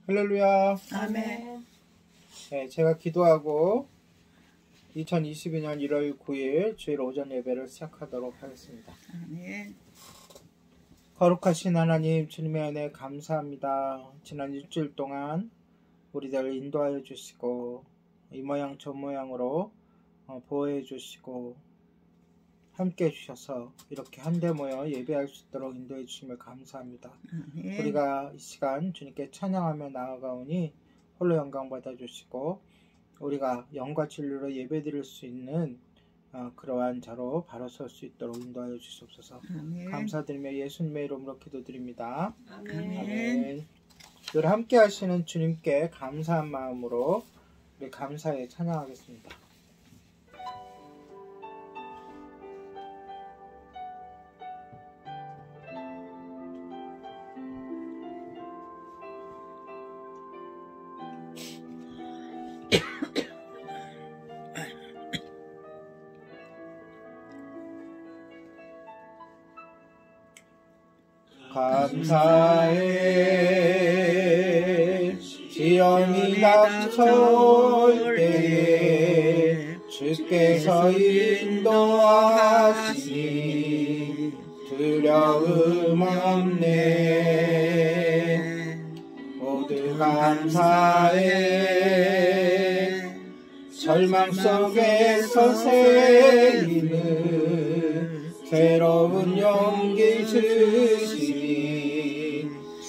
할렐루야. 아멘. 네, 제가 기도하고 2022년 1월 9일 주일 오전 예배를 시작하도록 하겠습니다. 아멘. 거룩하신 하나님, 주님의 은혜 감사합니다. 지난 일주일 동안 우리들을 인도하여 주시고 이 모양 저 모양으로 보호해 주시고 함께 해주셔서 이렇게 한데 모여 예배할 수 있도록 인도해 주심을 감사합니다. 아멘. 우리가 이 시간 주님께 찬양하며 나아가오니 홀로 영광 받아주시고 우리가 영과 진리로 예배 드릴 수 있는 그러한 자로 바로 설 수 있도록 인도하여 주시옵소서. 아멘. 감사드리며 예수님의 이름으로 기도드립니다. 아멘. 늘 함께 하시는 주님께 감사한 마음으로 우리 감사에 찬양하겠습니다. 감사해 시험이 닥쳐올 때에 주께서 인도하시니 두려움 없네. 모두 감사해 절망 속에서 새기는 새로운 용기 주시니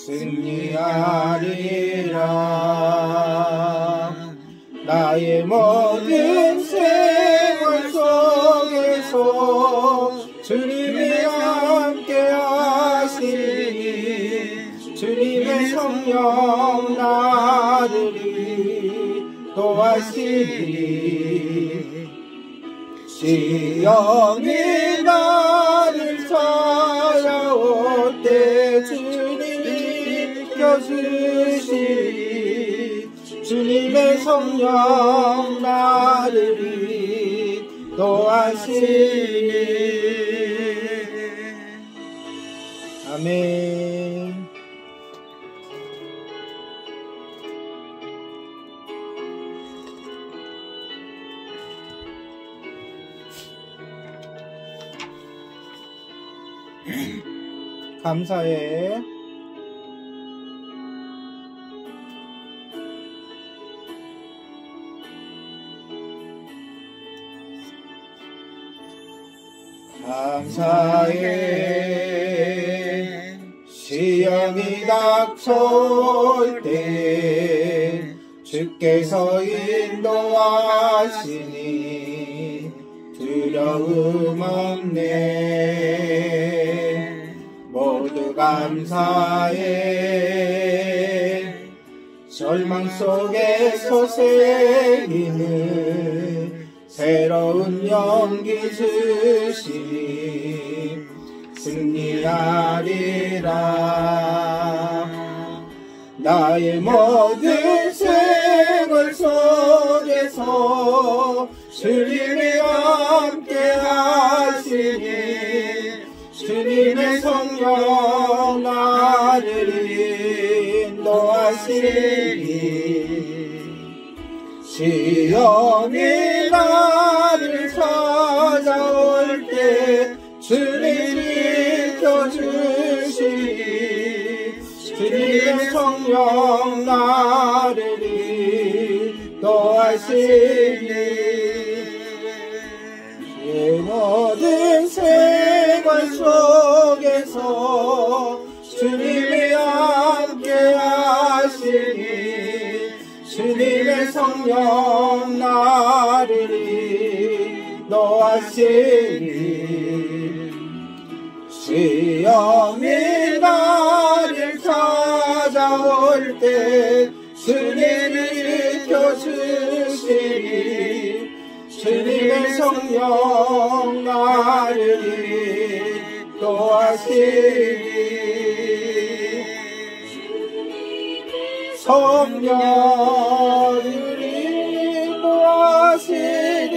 승리하리라. 나의 모든 생활 속에서 주님이 함께 하시니 주님의 성령 나를 도와시니 시험이 나를 찾아올 때 주님이 이끌어주시니 주님의 성령 나를 인도하시니. 아멘. 감사해. 감사해 시험이 닥쳐올 때 주께서 인도하시니 두려움 없네. 모두 감사해 절망 속에서 새기는 새로운 용기 주시니 승리하리라. 나의 모든 생활 속에서 주님이 함께 하시니 주님의 성령 나를 인도하시니 시험이 나를 찾아올 때 주님이 켜주시니 주님의 성령 나를 인도하시니 내 모든 생활 속에서 주님이 함께 하시니 주님의 성령 나를 인도하시니 시험이 나를 찾아올 때 주님이 켜주시니 주님의 성령 나를 인도하시니 성령을 인도하시니.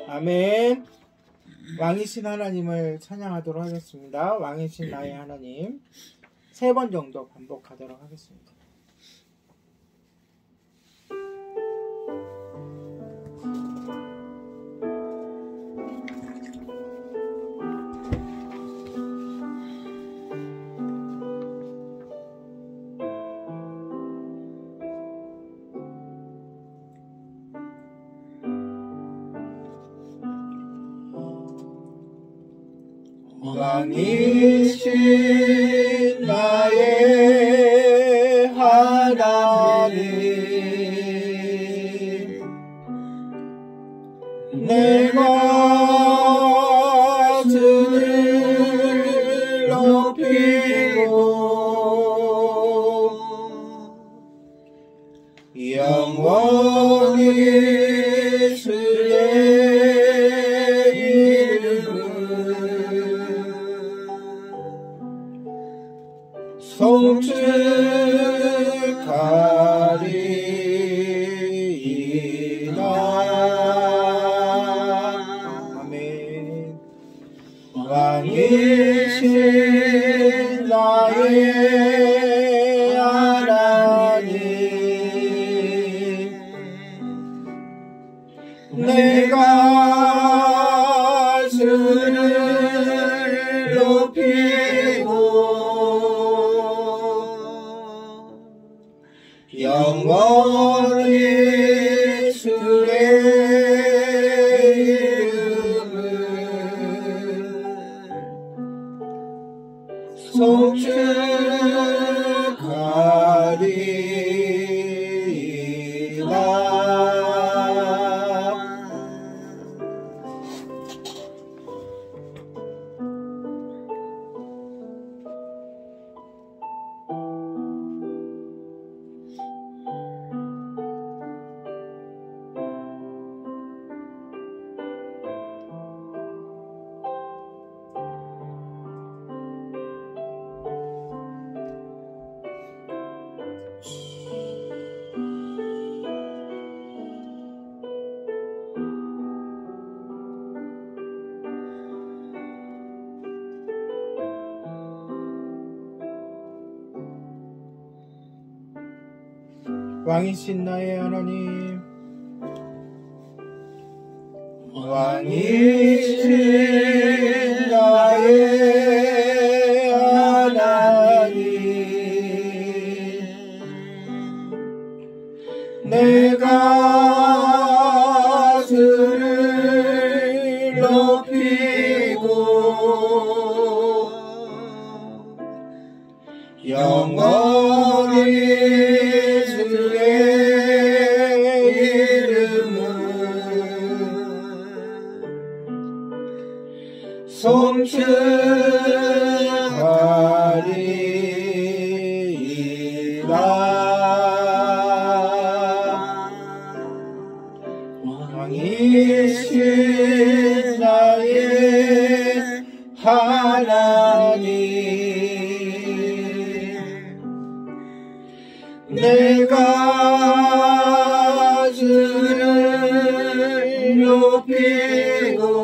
아멘. 왕이신 하나님을 찬양하도록 하겠습니다. 왕이신 나의 하나님, 3번 정도 반복하도록 하겠습니다. 왕이신 나의 하나님, 내가 주를 높이고 영원히 주의 송축하리이다. 아멘. 왕이신 나의 하나님, 내가 주를 높이고 영원히 주의 이름을 송축하리이다. 왕이신 나의 하나님, 왕이신 나의 하나님, 내가 주를 높이고 영원히 송축하리이다. 왕이신 나의 하나님, 내가 주를 높이고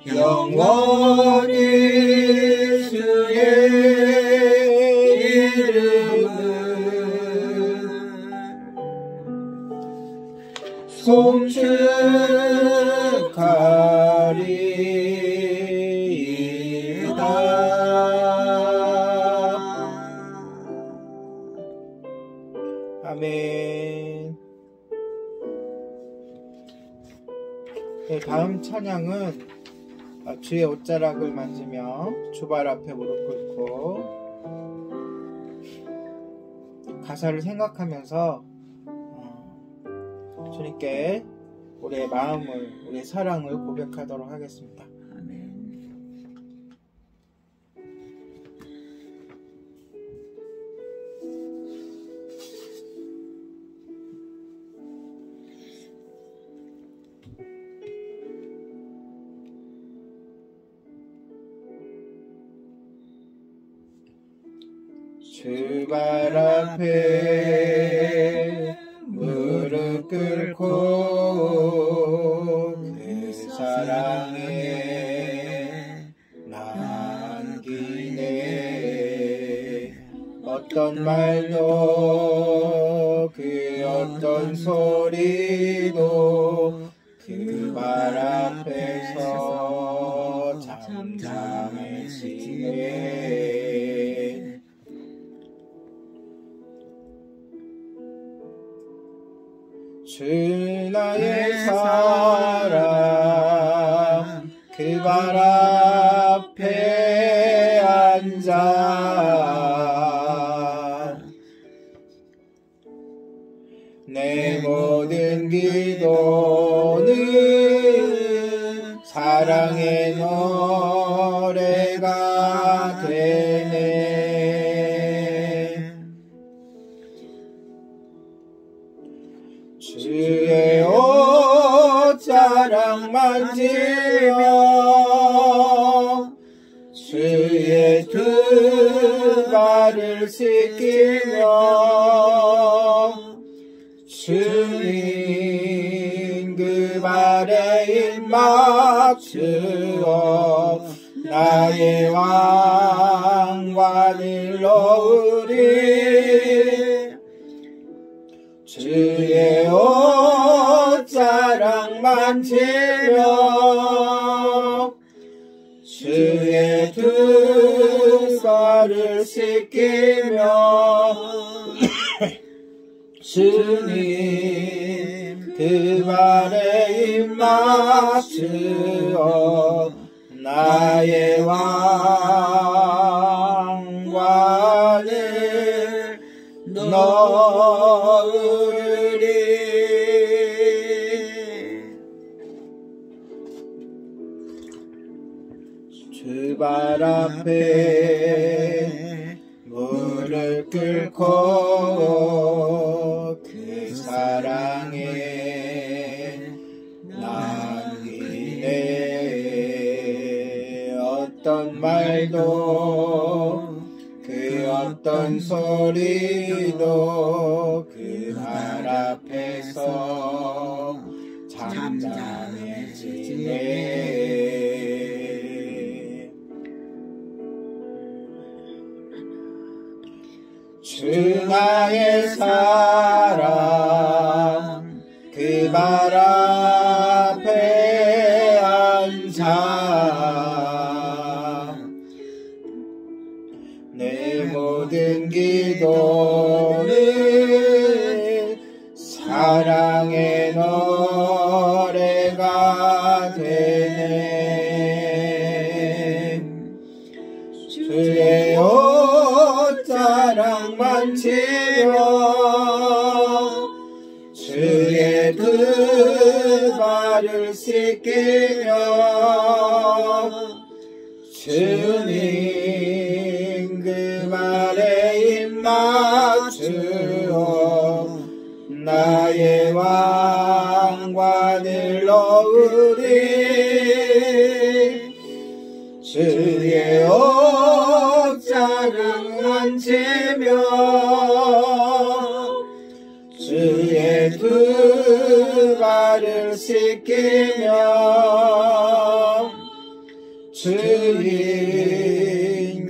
영원히 주의 이름을 송축하리이다. 아멘. 네, 다음 찬양은 주의 옷자락을 만지며 주발 앞에 무릎 꿇고 가사를 생각하면서 주님께 우리의 마음을, 우리의 사랑을 고백하도록 하겠습니다. 아멘. 주발 앞에 무릎 꿇고 그 사랑에 나 어떤 말도 그 어떤 소리도 그 말 앞에서 잠잠해지네. 주 나의 사랑 그 말 앞에 앉아 내 모든 기도는 사랑의 노래가 되네. 주의 옷자락 만지며 주의 두 발을 씻기며 주님 그 발에 입 맞추어 나의 왕관을 놓으리. 주의 옷자락 만지며 주의 두 발을 씻기며 주님 그 발에 입 맞추어 나의 왕관을 놓으리. 주 발 앞에 무릎 꿇고 그 사랑에 남기네. 어떤 말도 그 어떤 소리도 그 말 앞에서 잠잠해지네. 주 나의 사랑 그 발 앞에 앉아 내 모든 기도는 사랑의 노래가 되네. 주의 옷자락 만지며 주의 두 발을 씻기며 주님 그 발에 입 맞추어 나의 왕관을 놓으리. 주의 옷자락 만지며 주의 두 발을 씻기며 주인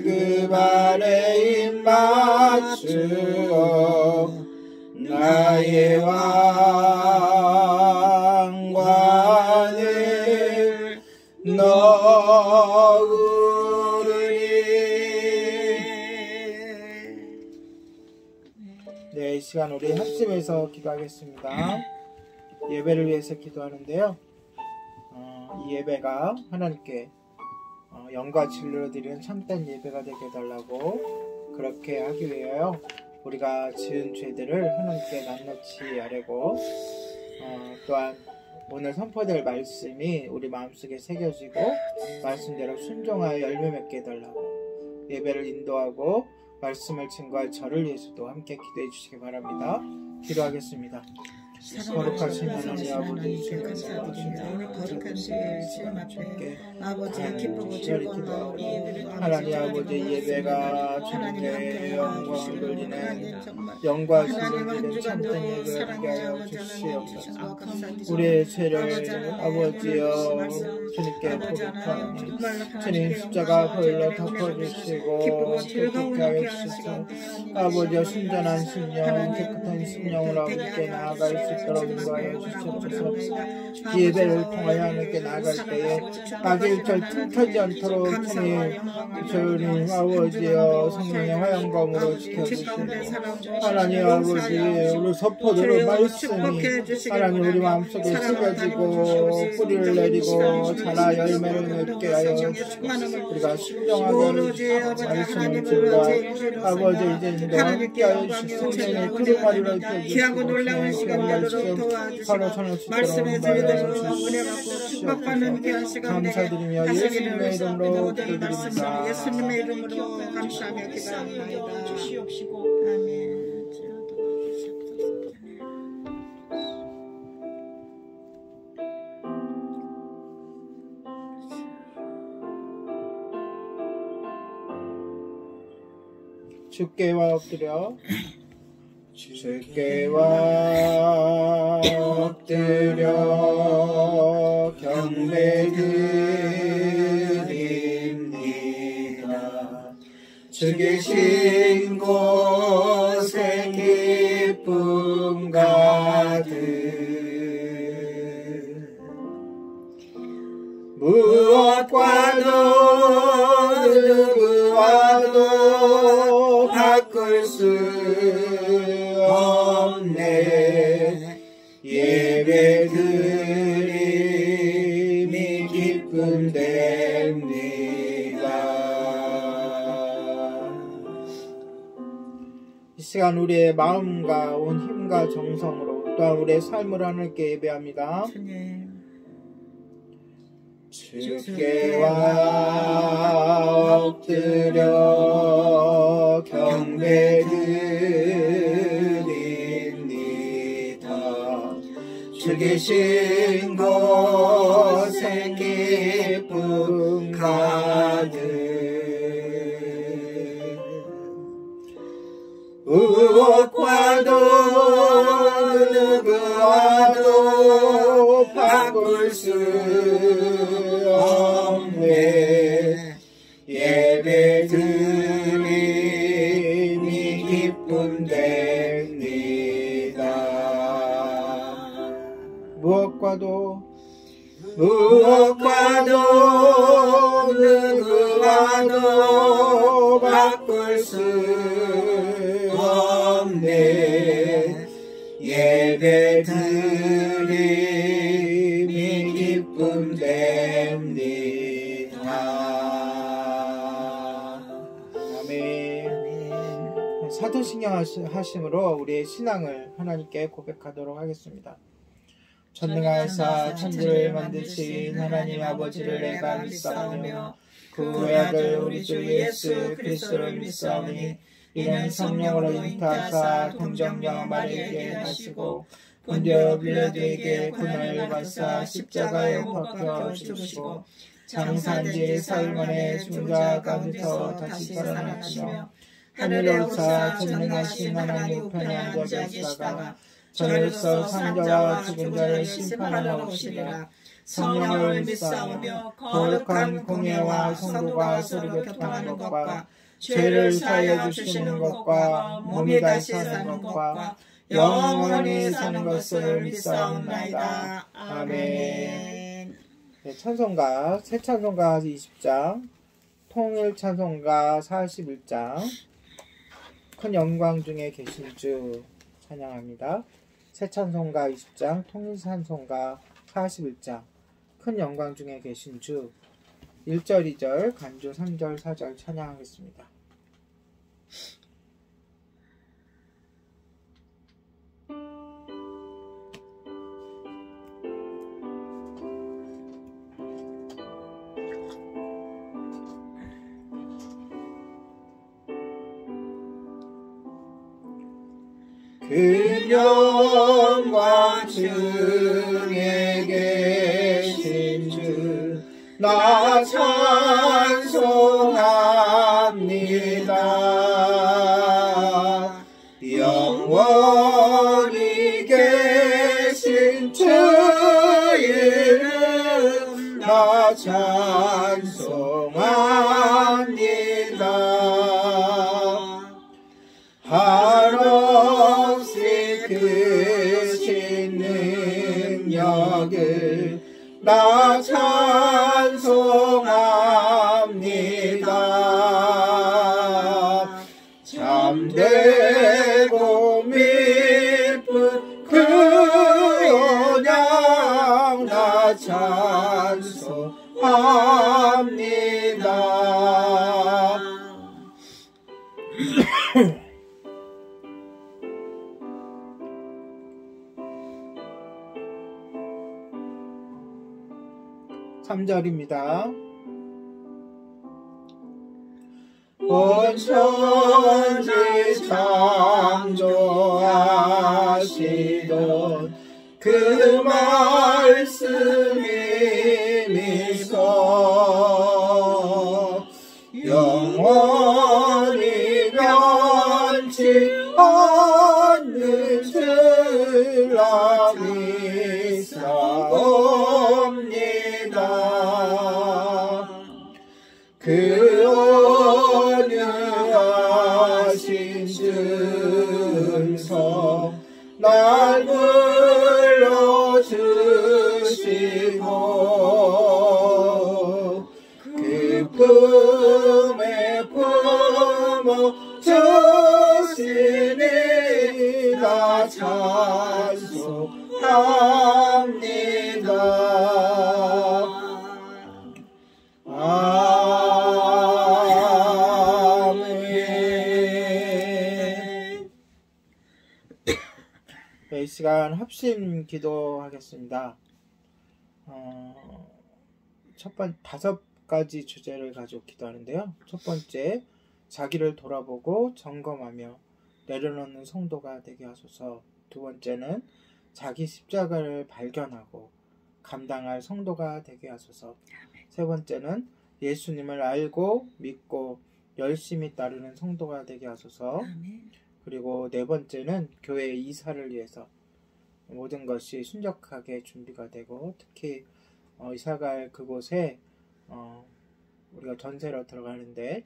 그 발에 입 맞추어 나의 왕관을 놓으리. 네, 이 시간 우리 합심해서 기도하겠습니다. 예배를 위해서 기도하는데요. 이 예배가 하나님께 영과 진리로 드리는 참된 예배가 되게 해달라고 그렇게 하기 위하여 우리가 지은 죄들을 하나님께 낱낱이 아뢰고 또한 오늘 선포될 말씀이 우리 마음속에 새겨지고 말씀대로 순종하여 열매 맺게 해달라고 예배를 인도하고 말씀을 증거할 저를 위해서도 함께 기도해 주시기 바랍니다. 기도하겠습니다. 거룩하신 하나님 아버지, 감사드립니다. 오늘 거룩한 주의 시간 앞에 아버지 기쁘고 즐거운 마음으로 하나님 아버지 예배가 주님께 영광을 돌리는 영과 진리를 참된 예배를 하게 하여 주시옵소서. 우리의 죄를 아버지여 주님께 고백하니 주님 십자가 보혈로 덮어주시고 깨끗하게 하여 주시옵소서. 아버지여 순전한 심령 깨끗한 심령으로 아버지께 나아갈 수 있도록 인도하여 주시옵소서. 예배를 통하여 하나님께 나아갈 때에 악의 일절 틈타지 않도록 주님 아버지여 성령의 화영검으로 지켜주시고 하나님 아버지 우리 서포들의 말씀이 하나님 우리 마음속에 새겨지고 뿌리를 내리고 자라 열매를 맺게 하여 주시고 우리가 신령하게 말씀을 들과 아버지 이제 인도 함께 하여 주시고 성령의 두루마리로 입혀주시고 바로 전할 수 있도록 인도하여 주시옵소서. 감사드리며 예수님의 이름으로 기도드립니다. 예수님의 이름으로 감사하며 기도합니다. 주시옵시고 아멘. 주께와 엎드려 주께와 엎드려 경배드립니다. 주 계신 곳에 기쁨 가득 무엇과도 누구와도 바꿀 수 없네. 예배드림이 기쁨 됩니다. 이 시간 우리의 마음과 온 힘과 정성으로 또한 우리의 삶을 하나님께 예배합니다. 주께와 엎드려 경배드립니다. 주 계신 곳에 기쁨 가득 무엇과도 누구와도 바꿀 수 없네. 예배드림이 기쁨 됩니다. 무엇과도 누구와도 바꿀 수 없네. 예배드림이 기쁨 됩니다. 아멘. 사도신경 하심으로 우리의 신앙을 하나님께 고백하도록 하겠습니다. 전능하사 천지를 만드신 하나님 아버지를 내가 믿사오며 그 아들 우리 주 예수 그리스도를 믿사오니 이는 성령으로 잉태하사 동정녀 마리아에게 나시고 본디오 빌라도에게 고난을 받사 십자가에 못 박혀 죽으시고 장사한지 사흘 만에 죽은 자 가운데서 다시 살아나시며 하늘에 오사 전능하신 하나님 우편에 앉아 계시다가 저녁에서 산자와 죽은 자를 심판하러 오시리라. 성령을 믿사오며 거룩한 공예와 성도가 서로 교통하는 것과 죄를 사하여 주시는 것과 몸이 다시 사는 것과 영원히 사는 것을 믿사옵나이다. 아멘. 네, 찬송가 새 찬송가 20장 통일 찬송가 41장 큰 영광 중에 계신 주 찬양합니다. 새 찬송가 20장 통일 찬송가 41장 큰 영광 중에 계신 주 1절 2절 간주 3절 4절 찬양하겠습니다. 그 영광 중에 계신 주 나 찬송하 내고 미쁜 그 언약 나 찬송합니다. (3절입니다) 온 천지 창조하시던 그 말씀이 미소 영원히 변치 않는 줄라 믿사옵니다. 그 온유하신 증서 날 불러주시고 그 품에 품어 주시니 나 찬송합니다. 아멘. 이 시간 합심 기도하겠습니다. 다섯 가지 주제를 가지고 기도하는데요. 첫 번째, 자기를 돌아보고 점검하며 내려놓는 성도가 되게 하소서. 두 번째는 자기 십자가를 발견하고 감당할 성도가 되게 하소서. 세 번째는 예수님을 알고 믿고 열심히 따르는 성도가 되게 하소서. 그리고 네 번째는 교회 이사를 위해서 모든 것이 순적하게 준비가 되고 특히 이사갈 그곳에 우리가 전세로 들어가는데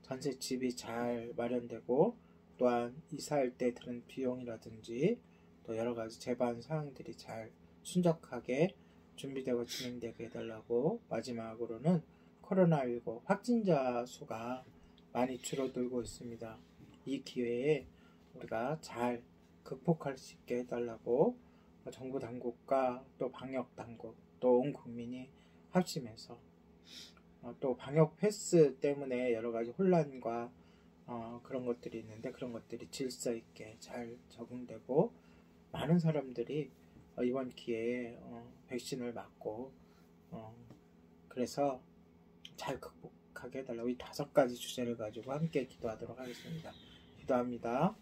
전세집이 잘 마련되고 또한 이사할 때 드는 비용이라든지 또 여러가지 제반 사항들이 잘 순적하게 준비되고 진행되게 해달라고. 마지막으로는 코로나19 확진자 수가 많이 줄어들고 있습니다. 이 기회에 우리가 잘 극복할 수 있게 해달라고 정부 당국과 또 방역 당국 또 온 국민이 합심해서 또 방역 패스 때문에 여러가지 혼란과 그런 것들이 있는데 그런 것들이 질서 있게 잘 적응되고 많은 사람들이 이번 기회에 백신을 맞고 그래서 잘 극복하게 해달라고 이 다섯 가지 주제를 가지고 함께 기도하도록 하겠습니다. 기도합니다.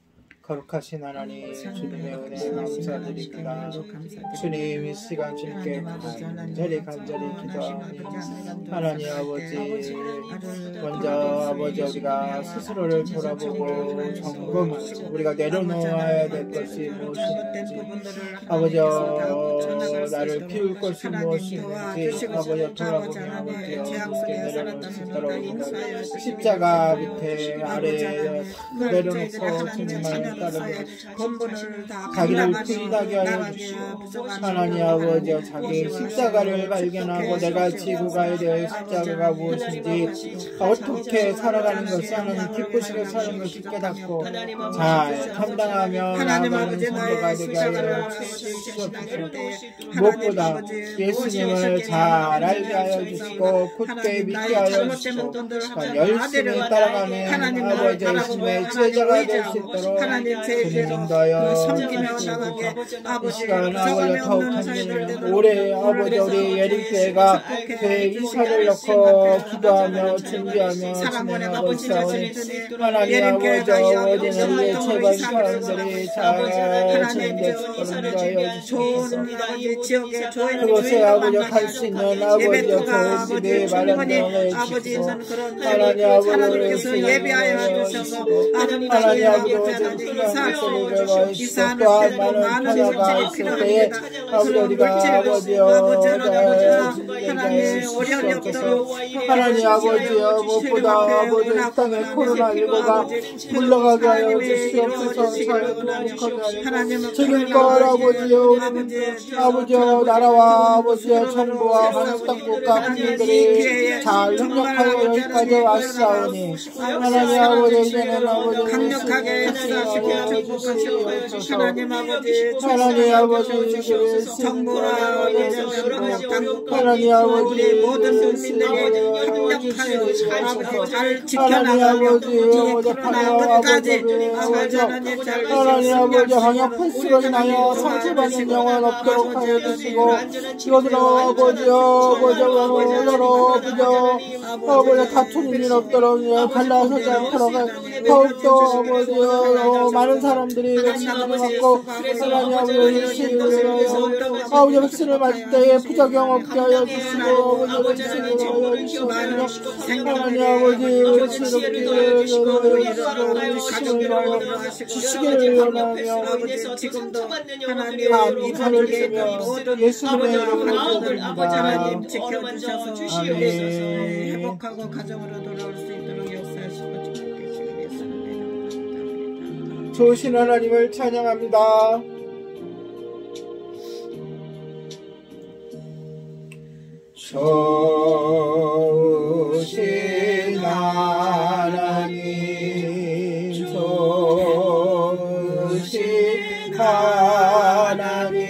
거룩하신 하나님, 주님의 은혜 감사드립니다. 주님, 이 시간 주님께 간절히 기도하오니 하나님 아버지, 먼저 아버지 우리가 스스로를 돌아보고 점검하고 우리가 내려놓아야 될 것이 무엇인지, 아버지 나를 피울 것이 무엇인지 아버지 돌아보며 아버지 함께 내려놓을 수 있도록 십자가 밑에 아래에 내려놓고 주님만 자기를 부인하게 하여 주시고 하나님 아버지 자기 십자가를 발견하고 내가 지고 가야 될 십자가가 무엇인지 어떻게 살아가는 것이 하나님 기쁘시게 사는 것을 깨닫고 잘 감당하며 나아가는 성도가 되게 하여 주시옵소서. 무엇보다 예수님을 잘 알게 하여 주시고 굳게 믿게 하여 주시고 열심히 따라가는 아버지 예수님의 제자가 될 수 있도록 주님도하여 섬기며 나가게 아버지 아버지 더욱 간절히 올해 아버지 우리 예림교회가 교회 이사를 놓고 기도하며 준비하며 진행하고 있사오니 하나님 아버지 어디는 우리의 제발 사람들이 잘 진행되도록 하여 주시옵소서. 그곳에 아버지 갈 수 있는 아버지 교회집이 마련되어 주시고 하나님 아버지 예배하여 주셔서 하나님 아버지 사주시옵소서. 기사하는 때도 많은 인생이 필요합니다. 그런 물질로 아버지 하나님 어려움이 없도록 하나님 아버지여 무엇보다 아버지 이 땅에 코로나19가 물러가게 하여 주시옵소서. 지금껏 아버지여 아버지여 나라와 아버지여 정부와 한국 당국과 국민들이 잘 협력하여 여기까지 왔사오니 하나님 아버지 이제는 아버지 강력하게 역사하시고 축복하시고 하나님 아버지 정부와 하나님 아버지 모든 국민들이 협력하여 잘 지켜나가며 코로나 끝까지 하나님 아버지 방역 패스로 인하여 상처받는 영혼 없도록 하여 주시고 이것으로 아버지여 아버지 다투는 일 없도록 갈라서지 않도록 더욱더 아버지여 많은 사람들이 백신을 맞고 하나님 아버지 백신을 맞을 때에 부작용 없게 하여 주시고 아버지 백신을 하여 주시고 하나님 아버지 주시기를 원하며 지금도 하나님 하늘이며 예수님의 이름으로 아버지 하나님 지켜주셔서 아멘. 행복하고 가정으로 돌아올 수 있도록 역사하시고 축복하시기 위해서 좋으신 하나님을 찬양합니다. 좋으신 하나님 좋으신 하나님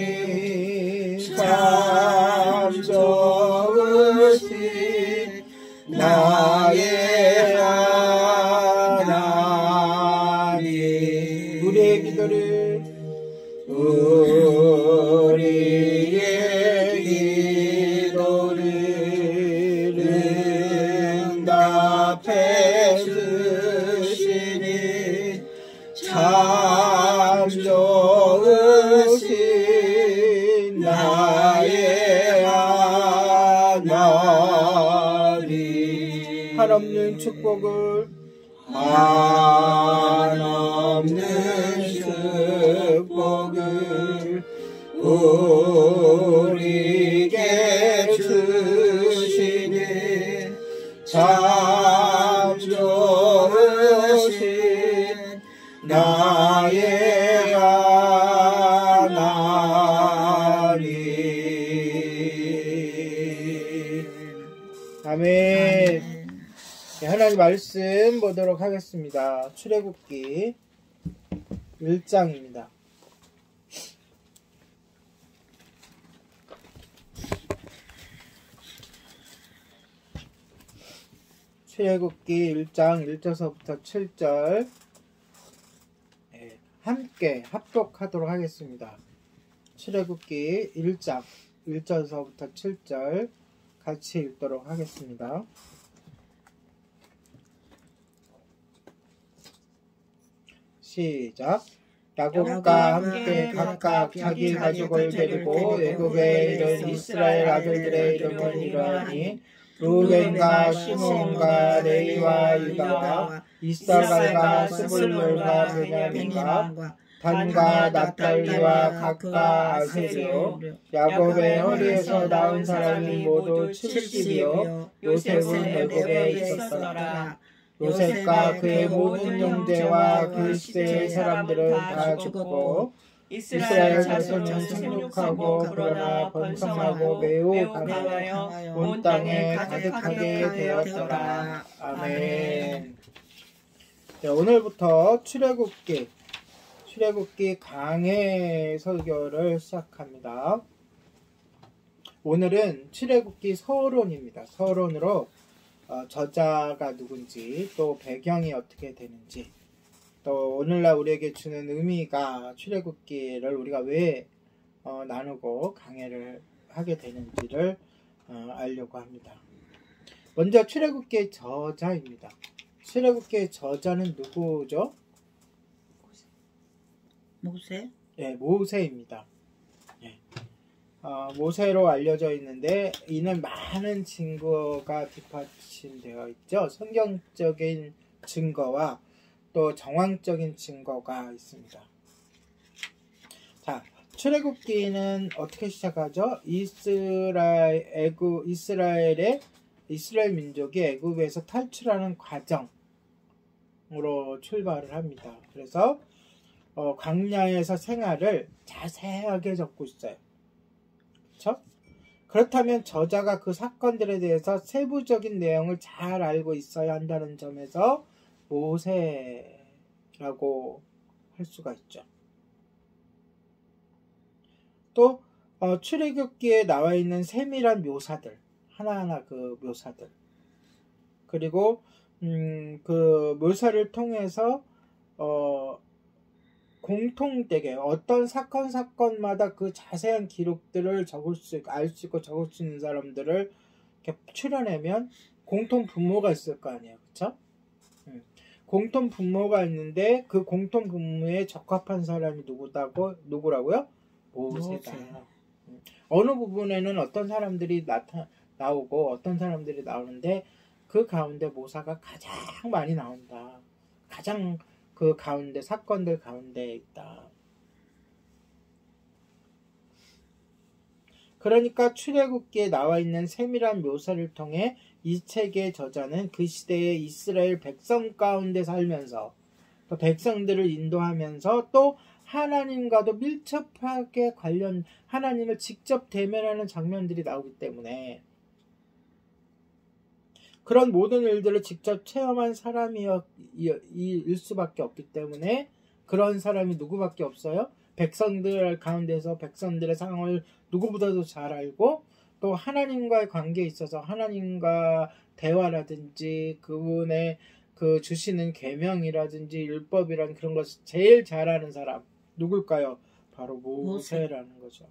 참 좋으신 나의 하나님 우리의 기도를 응답해 주시니 참 좋으신 나의 하나님 한없는 축복을 한없는 축복을 우리에게 주시니 참 좋으신 나의 하나님 아멘. 하나님 말씀 보도록 하겠습니다. 출애굽기 1장입니다. 출애굽기 1장 1절서부터 7절 함께 합독하도록 하겠습니다. 출애굽기 1장 1절서부터 7절 같이 읽도록 하겠습니다. 시작. 야곱과 함께 각각 자기 가족을 데리고 애굽에 이른 이스라엘 아들들의 이름은 이러하니 루벤과 시몬과 레위와 유다와 이사갈과 스불론과 베냐민과 단과 납달리와 각과 아세리요 야곱의 허리에서 나온 사람이 모두 70이요 요셉은 애굽에 있었더라. 요셉과 그의 모든 형제와 그 시대의 사람들은 다 죽고 이스라엘 자손은 생육하고 그러나 번성하고 매우 강하여 온 땅에 가득하게 되었더라. 아멘. 네, 오늘부터 출애굽기 강해 설교를 시작합니다. 오늘은 출애굽기 서론입니다. 서론으로 저자가 누군지 또 배경이 어떻게 되는지 또 오늘날 우리에게 주는 의미가 출애굽기를 우리가 왜 나누고 강해를 하게 되는지를 알려고 합니다. 먼저 출애굽기의 저자입니다. 출애굽기의 저자는 누구죠? 모세? 네, 모세입니다. 네. 모세로 알려져 있는데 이는 많은 증거가 뒷받침되어 있죠. 성경적인 증거와 또 정황적인 증거가 있습니다. 자, 출애굽기는 어떻게 시작하죠? 이스라엘 민족이 애굽에서 탈출하는 과정으로 출발을 합니다. 그래서 광야에서 생활을 자세하게 적고 있어요. 그렇죠? 그렇다면 저자가 그 사건들에 대해서 세부적인 내용을 잘 알고 있어야 한다는 점에서 모세라고 할 수가 있죠. 또 출애굽기에 나와 있는 세밀한 묘사들, 하나하나 그 묘사들, 그리고 그 묘사를 통해서 공통되게 어떤 사건마다 그 자세한 기록들을 알 수 있고 적을 수 있는 사람들을 이렇게 추려내면 공통 분모가 있을 거 아니에요. 그쵸? 공통 분모가 있는데 그 공통 분모에 적합한 사람이 누구라고요? 모세다. 어느 부분에는 어떤 사람들이 나오고 어떤 사람들이 나오는데 그 가운데 모세가 가장 많이 나온다. 가장 그 가운데 사건들 가운데 있다. 그러니까 출애굽기에 나와 있는 세밀한 묘사를 통해 이 책의 저자는 그 시대의 이스라엘 백성 가운데 살면서 또 백성들을 인도하면서 또 하나님과도 밀접하게 하나님을 직접 대면하는 장면들이 나오기 때문에 그런 모든 일들을 직접 체험한 사람일 수밖에 없기 때문에 그런 사람이 누구밖에 없어요? 백성들 가운데서 백성들의 상황을 누구보다도 잘 알고 또 하나님과의 관계에 있어서 하나님과 대화라든지 그분의 그 주시는 계명이라든지 율법이라는 그런 것을 제일 잘 아는 사람 누굴까요? 바로 모세라는 거죠.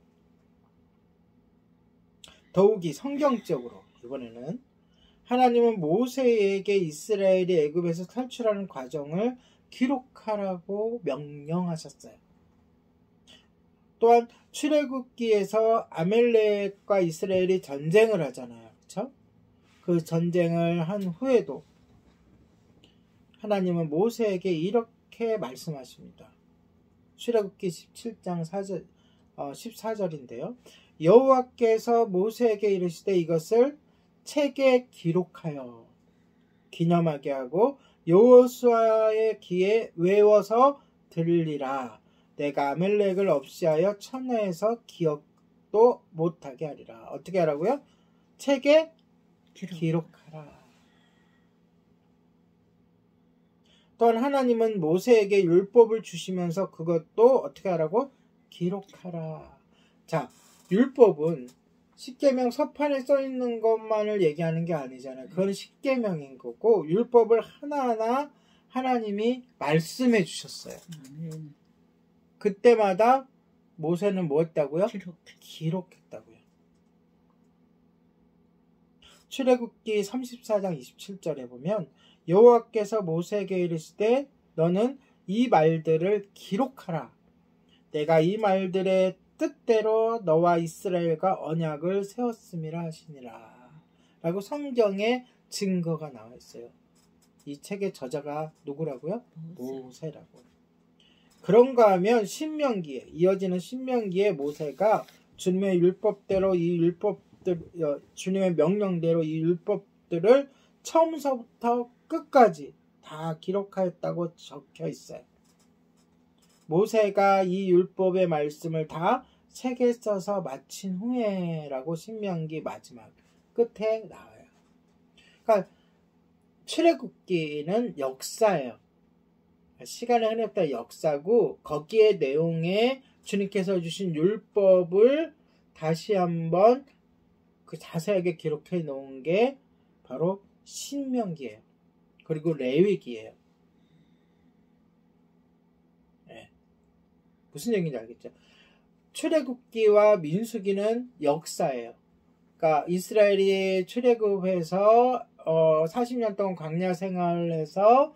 더욱이 성경적으로 이번에는 하나님은 모세에게 이스라엘이 애굽에서 탈출하는 과정을 기록하라고 명령하셨어요. 또한 출애굽기에서 아멜렉과 이스라엘이 전쟁을 하잖아요. 그렇죠? 그 전쟁을 한 후에도 하나님은 모세에게 이렇게 말씀하십니다. 출애굽기 17장 14절인데요. 여호와께서 모세에게 이르시되 이것을 책에 기록하여 기념하게 하고 여호수아의 귀에 외워서 들리라. 내가 아멜렉을 없이하여 천하에서 기억도 못하게 하리라. 어떻게 하라고요? 책에 기록하라. 또한 하나님은 모세에게 율법을 주시면서 그것도 어떻게 하라고? 기록하라. 자, 율법은 십계명 서판에 써있는 것만을 얘기하는 게 아니잖아요. 그건 십계명인 거고 율법을 하나하나 하나님이 말씀해 주셨어요. 그때마다 모세는 뭐 했다고요? 기록했다고요. 출애굽기 34장 27절에 보면 여호와께서 모세에게 이르시되 너는 이 말들을 기록하라. 내가 이 말들의 뜻대로 너와 이스라엘과 언약을 세웠음이라 하시니라. 라고 성경에 증거가 나와 있어요. 이 책의 저자가 누구라고요? 모세라고. 그런가 하면 신명기에 이어지는 신명기에 모세가 주님의 율법대로 주님의 명령대로 이 율법들을 처음서부터 끝까지 다 기록하였다고 적혀 있어요. 모세가 이 율법의 말씀을 다 책에 써서 마친 후에라고 신명기 마지막 끝에 나와요. 그러니까 출애굽기는 역사예요. 시간의 흐름에 따라 역사고 거기에 내용에 주님께서 주신 율법을 다시 한번 그 자세하게 기록해 놓은 게 바로 신명기예요. 그리고 레위기예요. 네. 무슨 얘기인지 알겠죠? 출애굽기와 민수기는 역사예요. 그러니까 이스라엘이 출애굽해서 40년 동안 광야 생활을 해서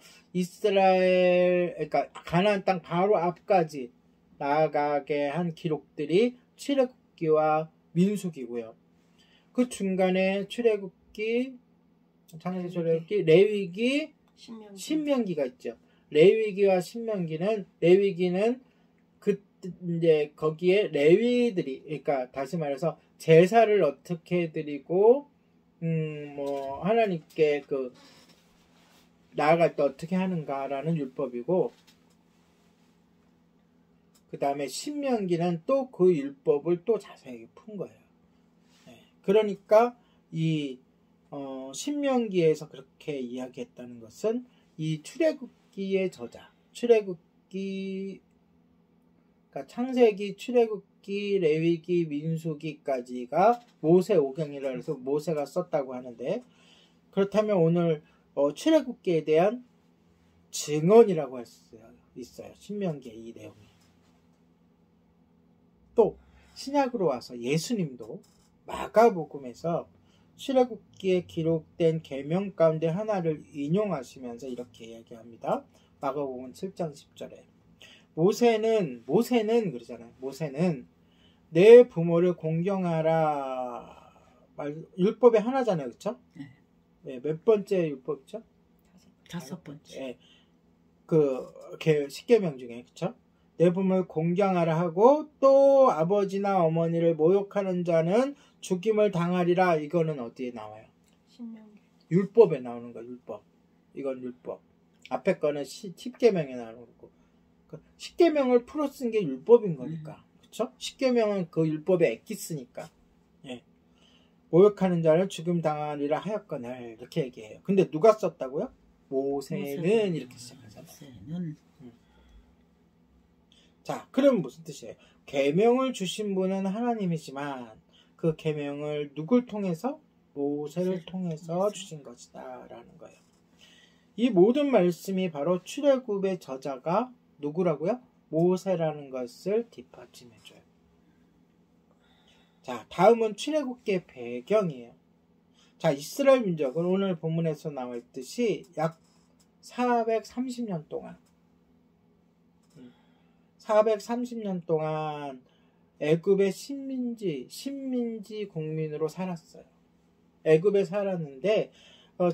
그러니까 가나안 땅 바로 앞까지 나아가게 한 기록들이 출애굽기와 민수기고요. 그 중간에 출애굽기, 창세기, 출애굽기, 레위기, 신명기가 있죠. 레위기와 신명기는 레위기는 그 이제 거기에 레위들이 그러니까 다시 말해서 제사를 어떻게 드리고 뭐 하나님께 그 나아갈 때 어떻게 하는가라는 율법이고 그 다음에 신명기는 또 그 율법을 또 자세하게 푼 거예요. 네. 그러니까 이 신명기에서 그렇게 이야기했다는 것은 이 출애굽기의 저자, 출애굽기, 그러니까 창세기, 출애굽기, 레위기, 민수기까지가 모세 오경이라 해서 모세가 썼다고 하는데 그렇다면 오늘 출애굽기에 대한 증언이라고 할 수 있어요. 신명기의 이 내용이. 또 신약으로 와서 예수님도 마가복음에서 출애굽기에 기록된 계명 가운데 하나를 인용하시면서 이렇게 이야기합니다. 마가복음 7장 10절에 모세는 그러잖아요. 모세는 내 부모를 공경하라 율법의 하나잖아요. 그렇죠? 네, 몇 번째 율법이죠? 5번째. 네, 그 10계명 중에 그렇죠? 내 부모를 공경하라 하고 또 아버지나 어머니를 모욕하는 자는 죽임을 당하리라. 이거는 어디에 나와요? 신명기. 율법에 나오는 거. 율법. 이건 율법. 앞에 거는 10계명에 나오는 거고 10계명을 풀어 쓴 게 율법인 거니까 그렇죠? 10계명은 그 율법의 엑기스니까 예. 모욕하는 자는 죽임 당하리라 하였거늘 이렇게 얘기해요. 근데 누가 썼다고요? 모세는 이렇게 시작하잖아요. 모세는. 자, 그럼 무슨 뜻이에요? 계명을 주신 분은 하나님이지만 그 계명을 누굴 통해서? 모세를 통해서 주신 것이다 라는 거예요. 이 모든 말씀이 바로 출애굽의 저자가 누구라고요? 모세라는 것을 뒷받침해줘요. 자, 다음은 출애굽기의 배경이에요. 자, 이스라엘 민족은 오늘 본문에서 나와 있듯이 약 430년 동안 430년 동안 애굽의 식민지 국민으로 살았어요. 애굽에 살았는데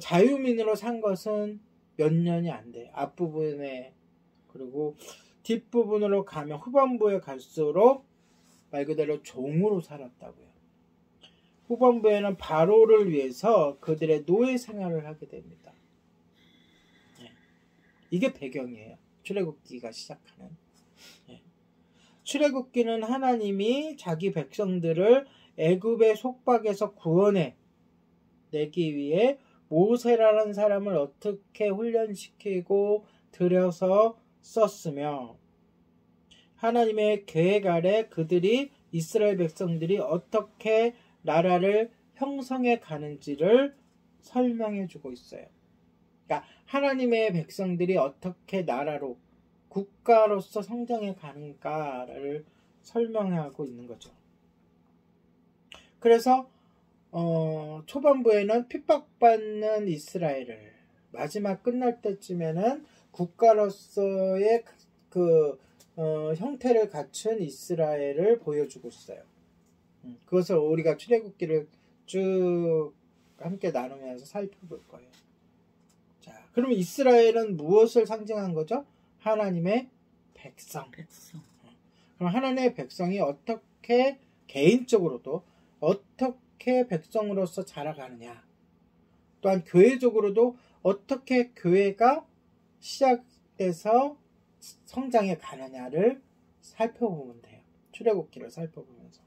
자유민으로 산 것은 몇 년이 안 돼요. 앞부분에 그리고 뒷부분으로 가면 후반부에 갈수록 말 그대로 종으로 살았다고요. 후반부에는 바로를 위해서 그들의 노예 생활을 하게 됩니다. 네. 이게 배경이에요. 출애굽기가 시작하는. 네. 출애굽기는 하나님이 자기 백성들을 애굽의 속박에서 구원해 내기 위해 모세라는 사람을 어떻게 훈련시키고 들여서 썼으며 하나님의 계획 아래 그들이 이스라엘 백성들이 어떻게 나라를 형성해 가는지를 설명해 주고 있어요. 그러니까 하나님의 백성들이 어떻게 나라로 국가로서 성장해 가는가를 설명하고 있는 거죠. 그래서 초반부에는 핍박받는 이스라엘을 마지막 끝날 때쯤에는 국가로서의 형태를 갖춘 이스라엘을 보여주고 있어요. 그것을 우리가 출애굽기를 쭉 함께 나누면서 살펴볼 거예요. 자, 그러면 이스라엘은 무엇을 상징한 거죠? 하나님의 백성. 그럼 하나님의 백성이 어떻게 개인적으로도 어떻게 백성으로서 자라가느냐, 또한 교회적으로도 어떻게 교회가 시작돼서 성장해 가느냐를 살펴보면 돼요. 출애굽기를 살펴보면서.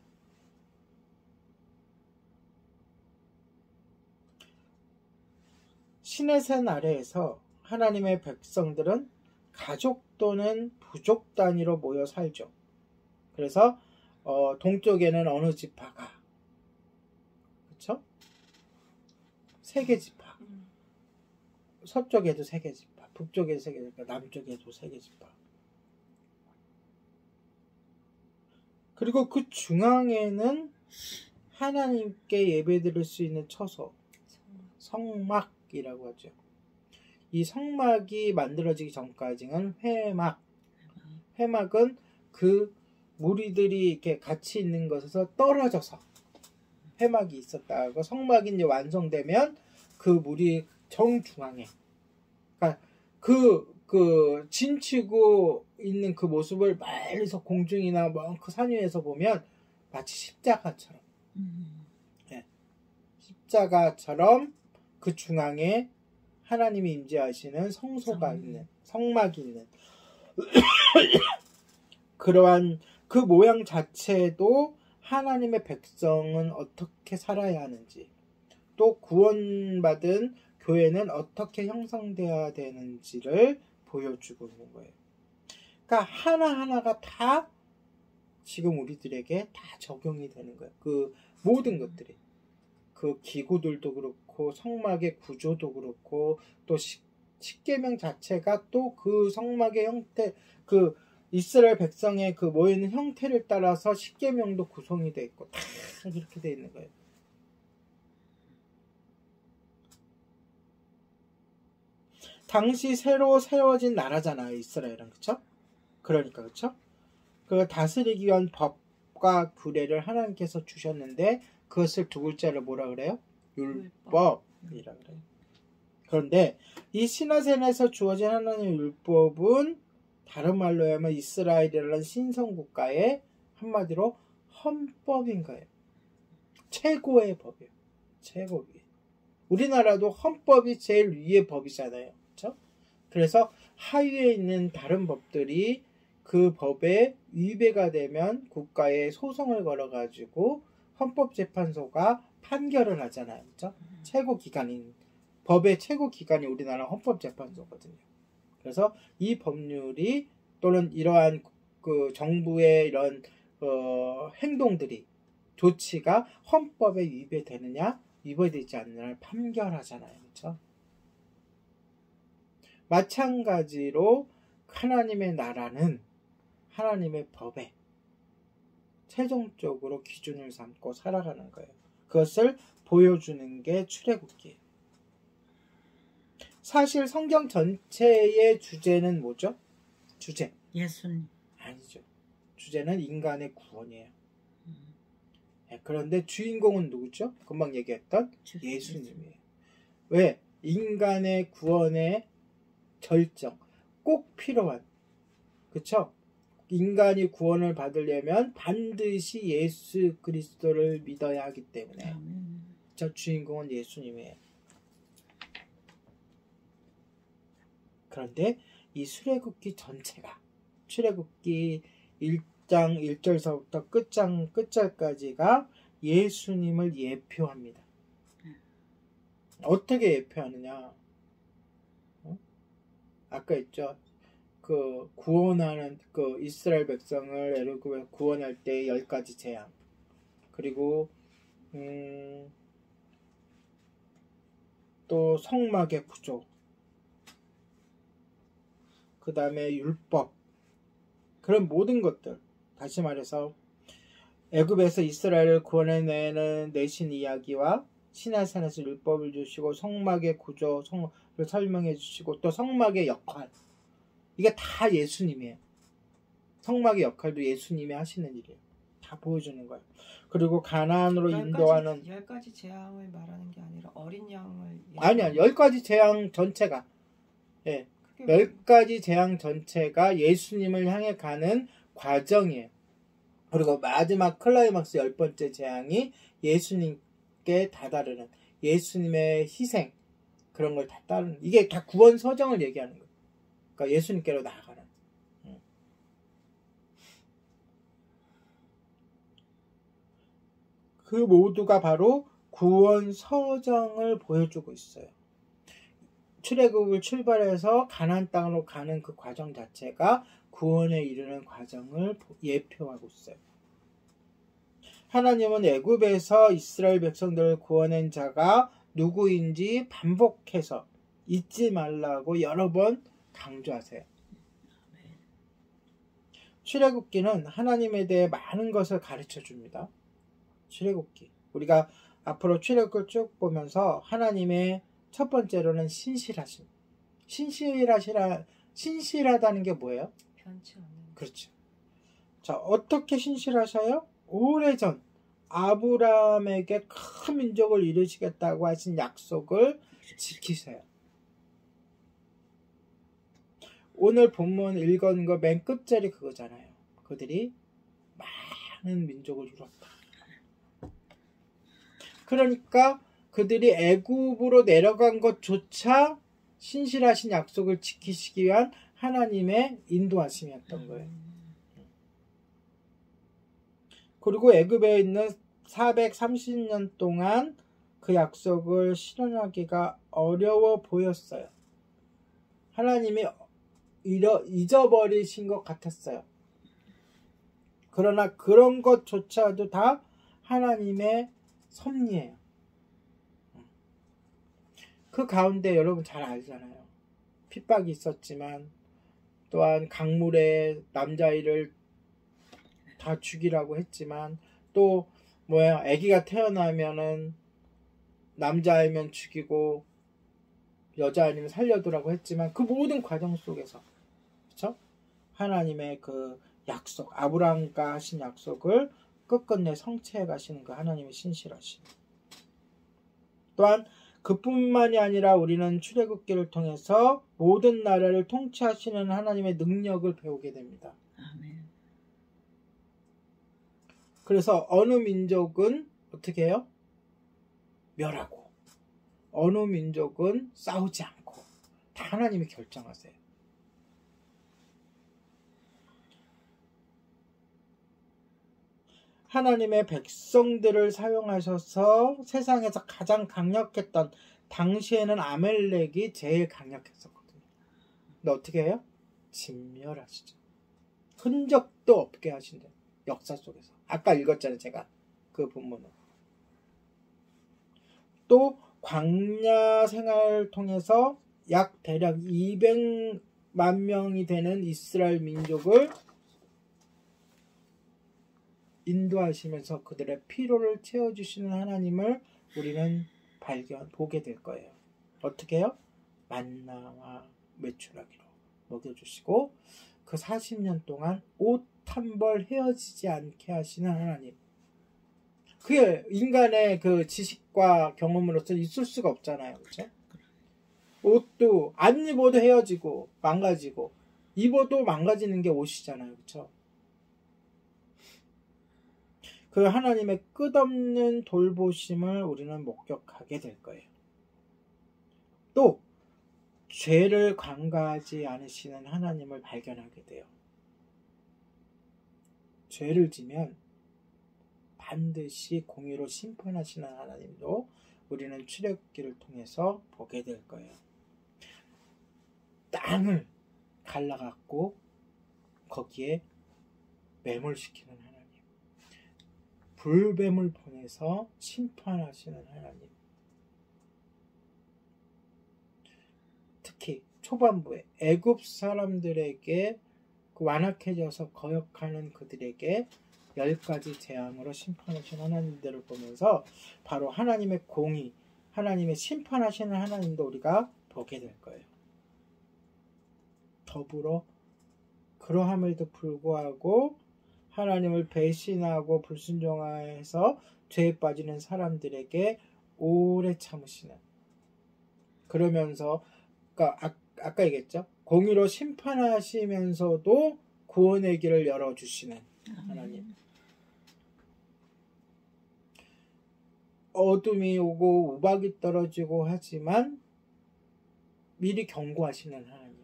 시내산 아래에서 하나님의 백성들은 가족 또는 부족 단위로 모여 살죠. 그래서 동쪽에는 어느 지파가, 그렇죠? 세 개 지파. 서쪽에도 세 개 지파, 북쪽에도 세 개 지파, 남쪽에도 세 개 지파. 그리고 그 중앙에는 하나님께 예배드릴 수 있는 처소, 성막이라고 하죠. 이 성막이 만들어지기 전까지는 회막은 그 무리들이 이렇게 같이 있는 것에서 떨어져서 회막이 있었다고, 성막이 이제 완성되면 그 무리 정중앙에, 그러니까 진치고 있는 그 모습을 멀리서 공중이나 그 산 위에서 보면 마치 십자가처럼, 네. 십자가처럼 그 중앙에 하나님이 임재하시는 성소가 있는, 성막이 있는 그러한 그 모양 자체도 하나님의 백성은 어떻게 살아야 하는지, 또 구원받은 교회는 어떻게 형성되어야 되는지를 보여주고 있는 거예요. 그러니까 하나하나가 다 지금 우리들에게 다 적용이 되는 거예요. 그 모든 것들이. 그 기구들도 그렇고 성막의 구조도 그렇고 또 십계명 자체가 또 그 성막의 형태, 그 이스라엘 백성의 그 모이는 형태를 따라서 십계명도 구성이 되어 있고 다 이렇게 되어 있는 거예요. 당시 새로 세워진 나라잖아요, 이스라엘은. 그쵸? 그러니까, 그쵸? 그 다스리기 위한 법과 규례를 하나님께서 주셨는데, 그것을 두 글자를 뭐라 그래요? 율법이라 그래요. 그런데, 이 시나센에서 주어진 하나님의 율법은, 다른 말로 하면 이스라엘이라는 신성국가의 한마디로 헌법인 거예요. 최고의 법이에요. 최고 위에. 우리나라도 헌법이 제일 위의 법이잖아요. 그래서 하위에 있는 다른 법들이 그 법에 위배가 되면 국가에 소송을 걸어가지고 헌법재판소가 판결을 하잖아요. 그렇죠? 최고 기관인, 법의 최고 기관이 우리나라 헌법재판소거든요. 그래서 이 법률이 또는 이러한 그 정부의 이런 행동들이, 조치가 헌법에 위배되느냐 위배되지 않느냐를 판결하잖아요. 그렇죠? 마찬가지로 하나님의 나라는 하나님의 법에 최종적으로 기준을 삼고 살아가는 거예요. 그것을 보여주는 게 출애굽기예요. 사실 성경 전체의 주제는 뭐죠? 주제. 예수님. 아니죠. 주제는 인간의 구원이에요. 네, 그런데 주인공은 누구죠? 금방 얘기했던 예수님이에요. 왜? 인간의 구원의 절정, 꼭 필요한, 그쵸? 인간이 구원을 받으려면 반드시 예수 그리스도를 믿어야 하기 때문에 저 주인공은 예수님이에요. 그런데 이 출애굽기 전체가, 출애굽기 1장 1절서부터 끝절까지가 예수님을 예표합니다. 어떻게 예표하느냐? 아까 했죠. 그 구원하는 그 이스라엘 백성을 애굽에 구원할 때 10가지 재앙, 그리고 또 성막의 구조, 그 다음에 율법, 그런 모든 것들, 다시 말해서 애굽에서 이스라엘을 구원해내는 내신 이야기와 시내산에서 율법을 주시고 성막의 구조, 성을 설명해 주시고 또 성막의 역할, 이게 다 예수님이에요. 성막의 역할도 예수님이 하시는 일이에요. 다 보여주는 거예요. 그리고 가나안으로 인도하는 10가지 재앙을 말하는 게 아니라 어린 양을 아니야. 10가지 재앙 전체가, 예, 10가지 재앙 전체가 예수님을 향해 가는 과정이에요. 그리고 마지막 클라이막스 10번째 재앙이 예수님께 다다르는 예수님의 희생, 그런 걸 다 따르는, 이게 다 구원 서정을 얘기하는 거예요. 그러니까 예수님께로 나아가는. 그 모두가 바로 구원 서정을 보여주고 있어요. 출애굽을 출발해서 가나안 땅으로 가는 그 과정 자체가 구원에 이르는 과정을 예표하고 있어요. 하나님은 애굽에서 이스라엘 백성들을 구원한 자가 누구인지 반복해서 잊지 말라고 여러 번 강조하세요. 출애굽기는 하나님에 대해 많은 것을 가르쳐 줍니다. 출애굽기. 우리가 앞으로 출애굽을 쭉 보면서 하나님의 첫 번째로는 신실하심. 신실하다는 게 뭐예요? 변치 않는. 그렇죠. 자, 어떻게 신실하셔요? 오래전 아브라함에게 큰 민족을 이루시겠다고 하신 약속을 지키세요. 오늘 본문 읽은 거 맨 끝자리 그거잖아요. 그들이 많은 민족을 이뤘다. 그러니까 그들이 애굽으로 내려간 것조차 신실하신 약속을 지키시기 위한 하나님의 인도하심이었던 거예요. 그리고 애굽에 있는 430년 동안 그 약속을 실현하기가 어려워 보였어요. 하나님이 잊어버리신 것 같았어요. 그러나 그런 것조차도 다 하나님의 섭리예요. 그 가운데 여러분 잘 알잖아요. 핍박이 있었지만 또한 강물에 남자아이를 다 죽이라고 했지만 또 아기가 태어나면은 남자아이면 죽이고 여자아이면 살려두라고 했지만 그 모든 과정 속에서 그렇죠? 하나님의 그 약속, 아브라함과 하신 약속을 끝끝내 성취해 가시는 그 하나님의 신실하심. 또한 그뿐만이 아니라 우리는 출애굽기를 통해서 모든 나라를 통치하시는 하나님의 능력을 배우게 됩니다. 아멘. 그래서 어느 민족은 어떻게 해요? 멸하고 어느 민족은 싸우지 않고 다 하나님이 결정하세요. 하나님의 백성들을 사용하셔서 세상에서 가장 강력했던 당시에는 아멜렉이 제일 강력했었거든요. 근데 어떻게 해요? 진멸하시죠. 흔적도 없게 하신대요. 역사 속에서. 아까 읽었잖아요. 제가 그 본문을. 또 광야 생활을 통해서 약 대략 200만 명이 되는 이스라엘 민족을 인도하시면서 그들의 피로를 채워주시는 하나님을 우리는 보게 될 거예요. 어떻게 해요? 만나와 메추라기로 먹여주시고 그 40년 동안 옷 한 벌 헤어지지 않게 하시는 하나님. 그게 인간의 그 지식과 경험으로서 있을 수가 없잖아요. 그렇죠? 옷도 안 입어도 헤어지고 망가지고 입어도 망가지는 게 옷이잖아요. 그렇죠? 그 하나님의 끝없는 돌보심을 우리는 목격하게 될 거예요. 또 죄를 관가하지 않으시는 하나님을 발견하게 돼요. 죄를 지면 반드시 공의로 심판하시는 하나님도 우리는 출애굽기를 통해서 보게 될 거예요. 땅을 갈라갖고 거기에 매몰시키는 하나님, 불뱀을 보내서 심판하시는 하나님. 특히 초반부에 애굽 사람들에게 완악해져서 거역하는 그들에게 10가지 재앙으로 심판하시는 하나님들을 보면서 바로 하나님의 공의, 하나님의 심판하시는 하나님도 우리가 보게 될 거예요. 더불어 그러함에도 불구하고 하나님을 배신하고 불순종해서 죄에 빠지는 사람들에게 오래 참으시는, 그러면서 아까 얘기했죠. 공의로 심판하시면서도 구원의 길을 열어주시는 하나님. 어둠이 오고 우박이 떨어지고 하지만 미리 경고하시는 하나님.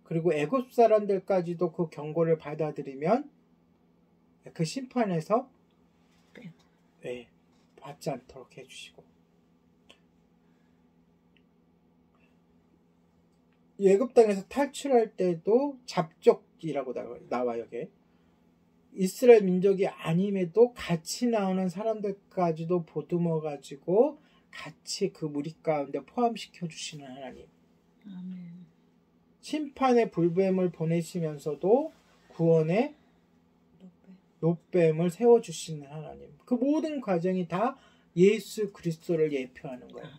그리고 애굽 사람들까지도 그 경고를 받아들이면 그 심판에서 받지 않도록 해주시고, 애굽 땅에서 탈출할 때도 잡족이라고 나와요. 여기 이스라엘 민족이 아님에도 같이 나오는 사람들까지도 보듬어 가지고 같이 그 무리 가운데 포함시켜 주시는 하나님. 아멘. 심판의 불뱀을 보내시면서도 구원의 노뱀을 세워주시는 하나님. 그 모든 과정이 다 예수 그리스도를 예표하는 거예요.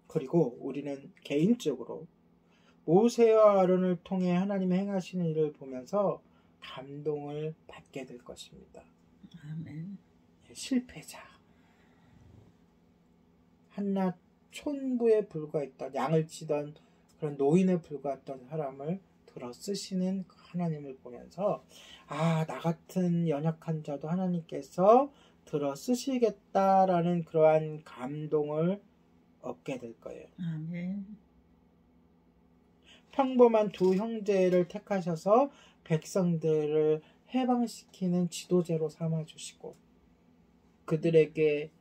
그리고 우리는 개인적으로 모세와 아론을 통해 하나님의 행하시는 일을 보면서 감동을 받게 될 것입니다. 아멘. 실패자, 한낱 촌부에 불과했던, 양을 치던 그런 노인에 불과했던 사람을 들어 쓰시는 그 하나님을 보면서 나 같은 연약한 자도 하나님께서 들어 쓰시겠다라는 그러한 감동을 얻게 될 거예요. 아멘. 평범한 두 형제를 택하셔서 백성들을 해방시키는 지도자로 삼아주시고 그들에게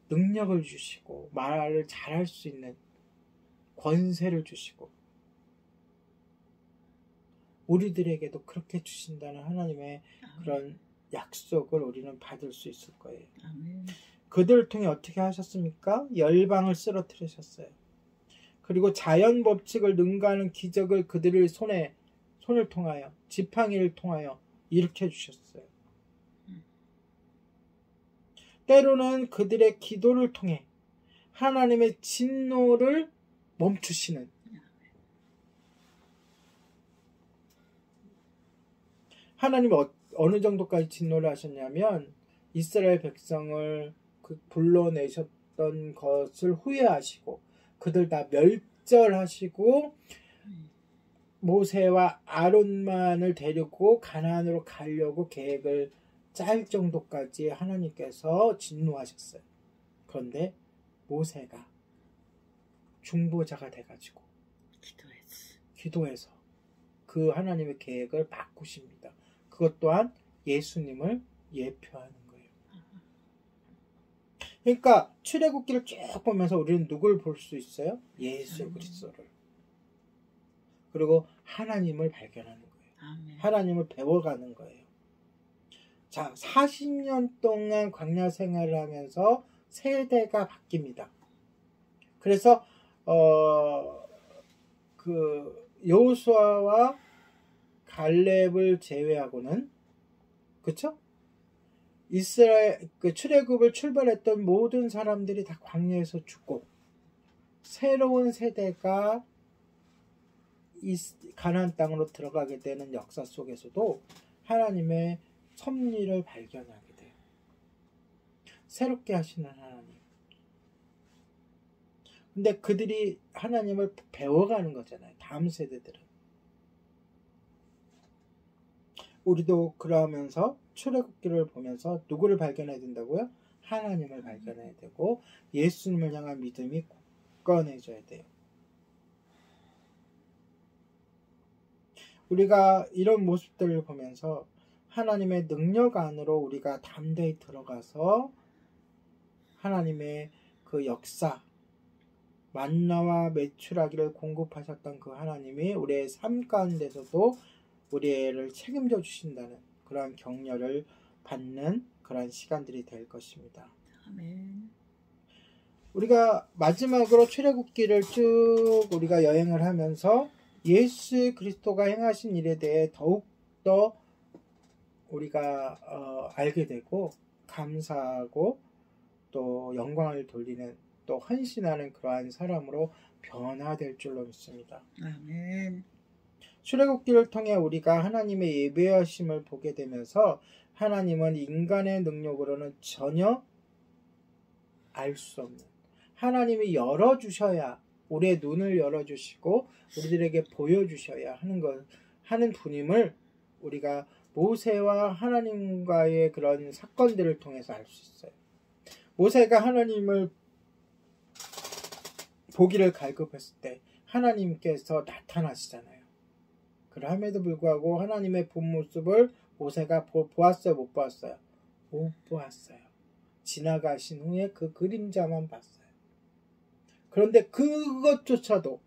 능력을 주시고 말을 잘할 수 있는 권세를 주시고 우리들에게도 그렇게 주신다는 하나님의 그런 약속을 우리는 받을 수 있을 거예요. 아멘. 그들을 통해 어떻게 하셨습니까? 열방을 쓰러뜨리셨어요. 그리고 자연 법칙을 능가하는 기적을 그들의 손을 통하여 지팡이를 통하여 일으켜 주셨어요. 때로는 그들의 기도를 통해 하나님의 진노를 멈추시는 하나님이 어느 정도까지 진노를 하셨냐면 이스라엘 백성을 불러내셨던 것을 후회하시고 그들 다 멸절하시고 모세와 아론만을 데리고 가나안으로 가려고 계획을 짤 정도까지 하나님께서 진노하셨어요. 그런데 모세가 중보자가 돼가지고 기도해서 그 하나님의 계획을 바꾸십니다. 그것 또한 예수님을 예표하는 거예요. 그러니까 출애굽기를 쭉 보면서 우리는 누굴 볼 수 있어요? 예수 그리스도를. 그리고 하나님을 발견하는 거예요. 아멘. 하나님을 배워가는 거예요. 자, 40년 동안 광야 생활을 하면서 세대가 바뀝니다. 그래서 여호수아와 갈렙을 제외하고는 그쵸? 이스라엘 출애굽을 출발했던 모든 사람들이 다 광야에서 죽고 새로운 세대가 가나안 땅으로 들어가게 되는 역사 속에서도 하나님의 섭리를 발견하게 돼요. 새롭게 하시는 하나님. 근데 그들이 하나님을 배워가는 거잖아요. 다음 세대들은. 우리도 그러면서 출애굽기를 보면서 누구를 발견해야 된다고요? 하나님을 발견해야 되고 예수님을 향한 믿음이 굳건해져야 돼요. 우리가 이런 모습들을 보면서 하나님의 능력 안으로 우리가 담대히 들어가서 하나님의 그 역사, 만나와 메추라기를 공급하셨던 그 하나님이 우리의 삶 가운데서도 우리를 책임져 주신다는 그러한 격려를 받는 그러한 시간들이 될 것입니다. 아멘. 우리가 마지막으로 출애굽기를 쭉 우리가 여행을 하면서 예수 그리스도가 행하신 일에 대해 더욱더 우리가 알게 되고 감사하고 또 영광을 돌리는 또 헌신하는 그러한 사람으로 변화될 줄로 믿습니다. 아멘. 출애굽기를 통해 우리가 하나님의 예배하심을 보게 되면서 하나님은 인간의 능력으로는 전혀 알 수 없는 하나님이 열어주셔야 우리의 눈을 열어주시고 우리들에게 보여주셔야 하는 분임을 우리가 모세와 하나님과의 그런 사건들을 통해서 알 수 있어요. 모세가 하나님을 보기를 갈급했을 때 하나님께서 나타나시잖아요. 그럼에도 불구하고 하나님의 본 모습을 모세가 보았어요? 못 보았어요? 못 보았어요. 지나가신 후에 그 그림자만 봤어요. 그런데 그것조차도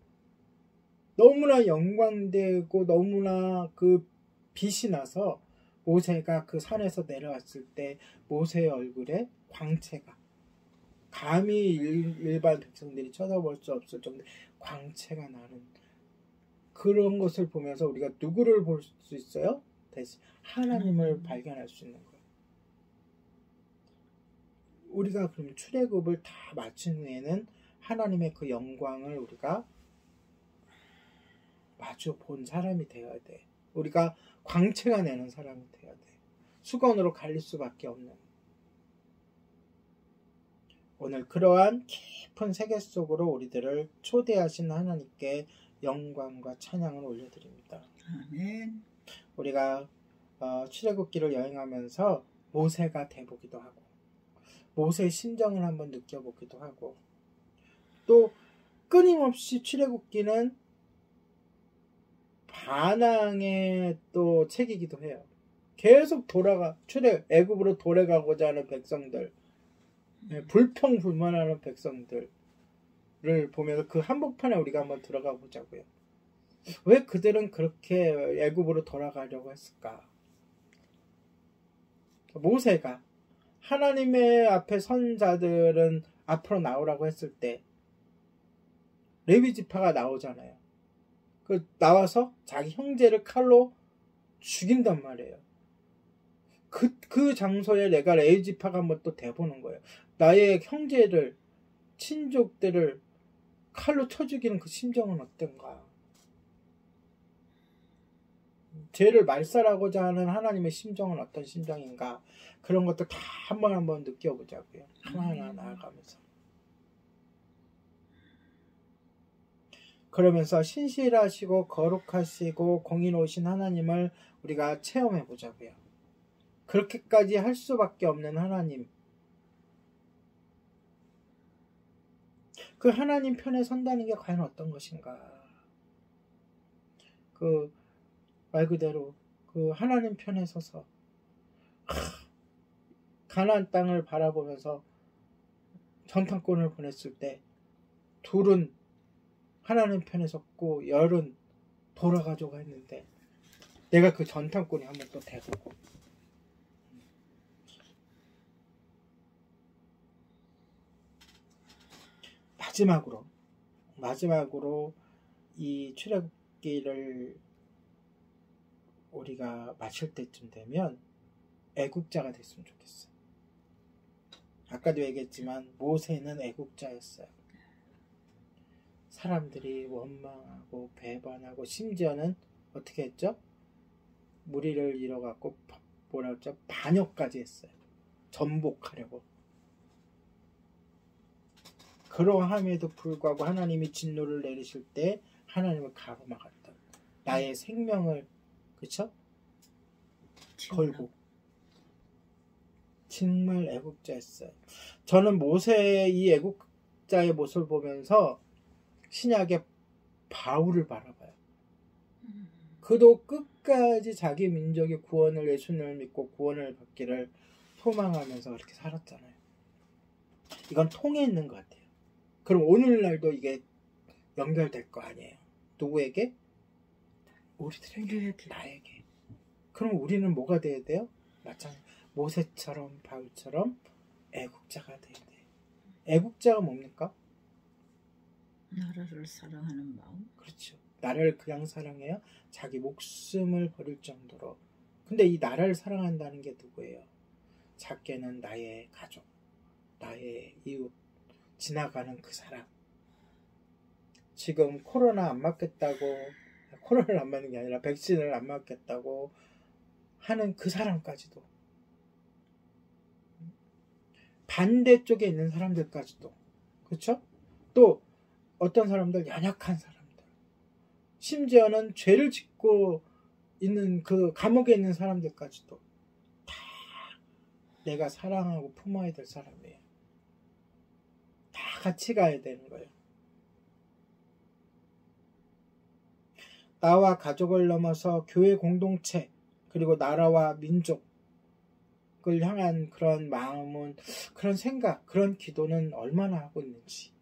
너무나 영광되고 너무나 그 빛이 나서 모세가 그 산에서 내려왔을 때 모세의 얼굴에 광채가 감히 일반 백성들이 쳐다볼 수 없을 정도의 광채가 나는 그런 것을 보면서 우리가 누구를 볼 수 있어요? 대신 하나님을 발견할 수 있는 거예요. 우리가 그럼 출애굽을 다 마친 후에는 하나님의 그 영광을 우리가 마주 본 사람이 되어야 돼. 우리가 광채가 내는 사람이 되어야 돼. 수건으로 갈릴 수밖에 없는. 오늘 그러한 깊은 세계 속으로 우리들을 초대하신 하나님께 영광과 찬양을 올려드립니다. 아멘. 우리가 출애굽기를 여행하면서 모세가 돼보기도 하고 모세의 심정을 한번 느껴보기도 하고 또 끊임없이 출애굽기는 반항의 또 책이기도 해요. 계속 애굽으로 돌아가고자 하는 백성들, 불평불만하는 백성들을 보면서 그 한복판에 우리가 한번 들어가 보자고요. 왜 그들은 그렇게 애굽으로 돌아가려고 했을까? 모세가 하나님의 앞에 선 자들은 앞으로 나오라고 했을 때 레위 지파가 나오잖아요. 나와서 자기 형제를 칼로 죽인단 말이에요. 그 장소에 내가 레위 지파가 한번 또 대보는 거예요. 나의 형제를, 친족들을 칼로 쳐 죽이는 그 심정은 어떤가? 죄를 말살하고자 하는 하나님의 심정은 어떤 심정인가? 그런 것들 다 한번 느껴보자고요. 하나하나 나아가면서. 그러면서 신실하시고 거룩하시고 공의로우신 하나님을 우리가 체험해 보자고요. 그렇게까지 할 수밖에 없는 하나님. 그 하나님 편에 선다는 게 과연 어떤 것인가? 말 그대로 그 하나님 편에 서서 가나안 땅을 바라보면서 전탄권을 보냈을 때 둘은 하나님 편에 섰고 열은 돌아가자고 했는데 내가 그 전탄권이 한번 또 대보고 마지막으로 이 출애굽기를 우리가 마칠 때쯤 되면 애국자가 됐으면 좋겠어요. 아까도 얘기했지만 모세는 애국자였어요. 사람들이 원망하고 배반하고 심지어는 어떻게 했죠? 무리를 잃어갖고 반역까지 했어요. 전복하려고. 그러함에도 불구하고 하나님이 진노를 내리실 때 하나님을 가로막았다. 나의 생명을 걸고 정말 애국자였어요. 저는 모세의 이 애국자의 모습을 보면서 신약의 바울을 바라봐요. 그도 끝까지 자기 민족의 구원을 예수님을 믿고 구원을 받기를 소망하면서 그렇게 살았잖아요. 이건 통해 있는 것 같아요. 그럼 오늘날도 이게 연결될 거 아니에요. 누구에게? 우리들에게, 나에게. 그럼 우리는 뭐가 돼야 돼요? 마찬가지 모세처럼 바울처럼 애국자가 돼야 돼요. 애국자가 뭡니까? 나라를 사랑하는 마음. 그렇죠. 나라를 그냥 사랑해요. 자기 목숨을 버릴 정도로. 근데 이 나라를 사랑한다는 게 누구예요? 작게는 나의 가족, 나의 이웃, 지나가는 그 사람. 지금 코로나를 안 맞는 게 아니라 백신을 안 맞겠다고 하는 그 사람까지도, 반대쪽에 있는 사람들까지도, 그렇죠? 또 어떤 사람들, 연약한 사람들, 심지어는 죄를 짓고 있는 그 감옥에 있는 사람들까지도 다 내가 사랑하고 품어야 될 사람이에요. 다 같이 가야 되는 거예요. 나와 가족을 넘어서 교회 공동체, 그리고 나라와 민족을 향한 그런 마음은, 그런 생각, 그런 기도는 얼마나 하고 있는지.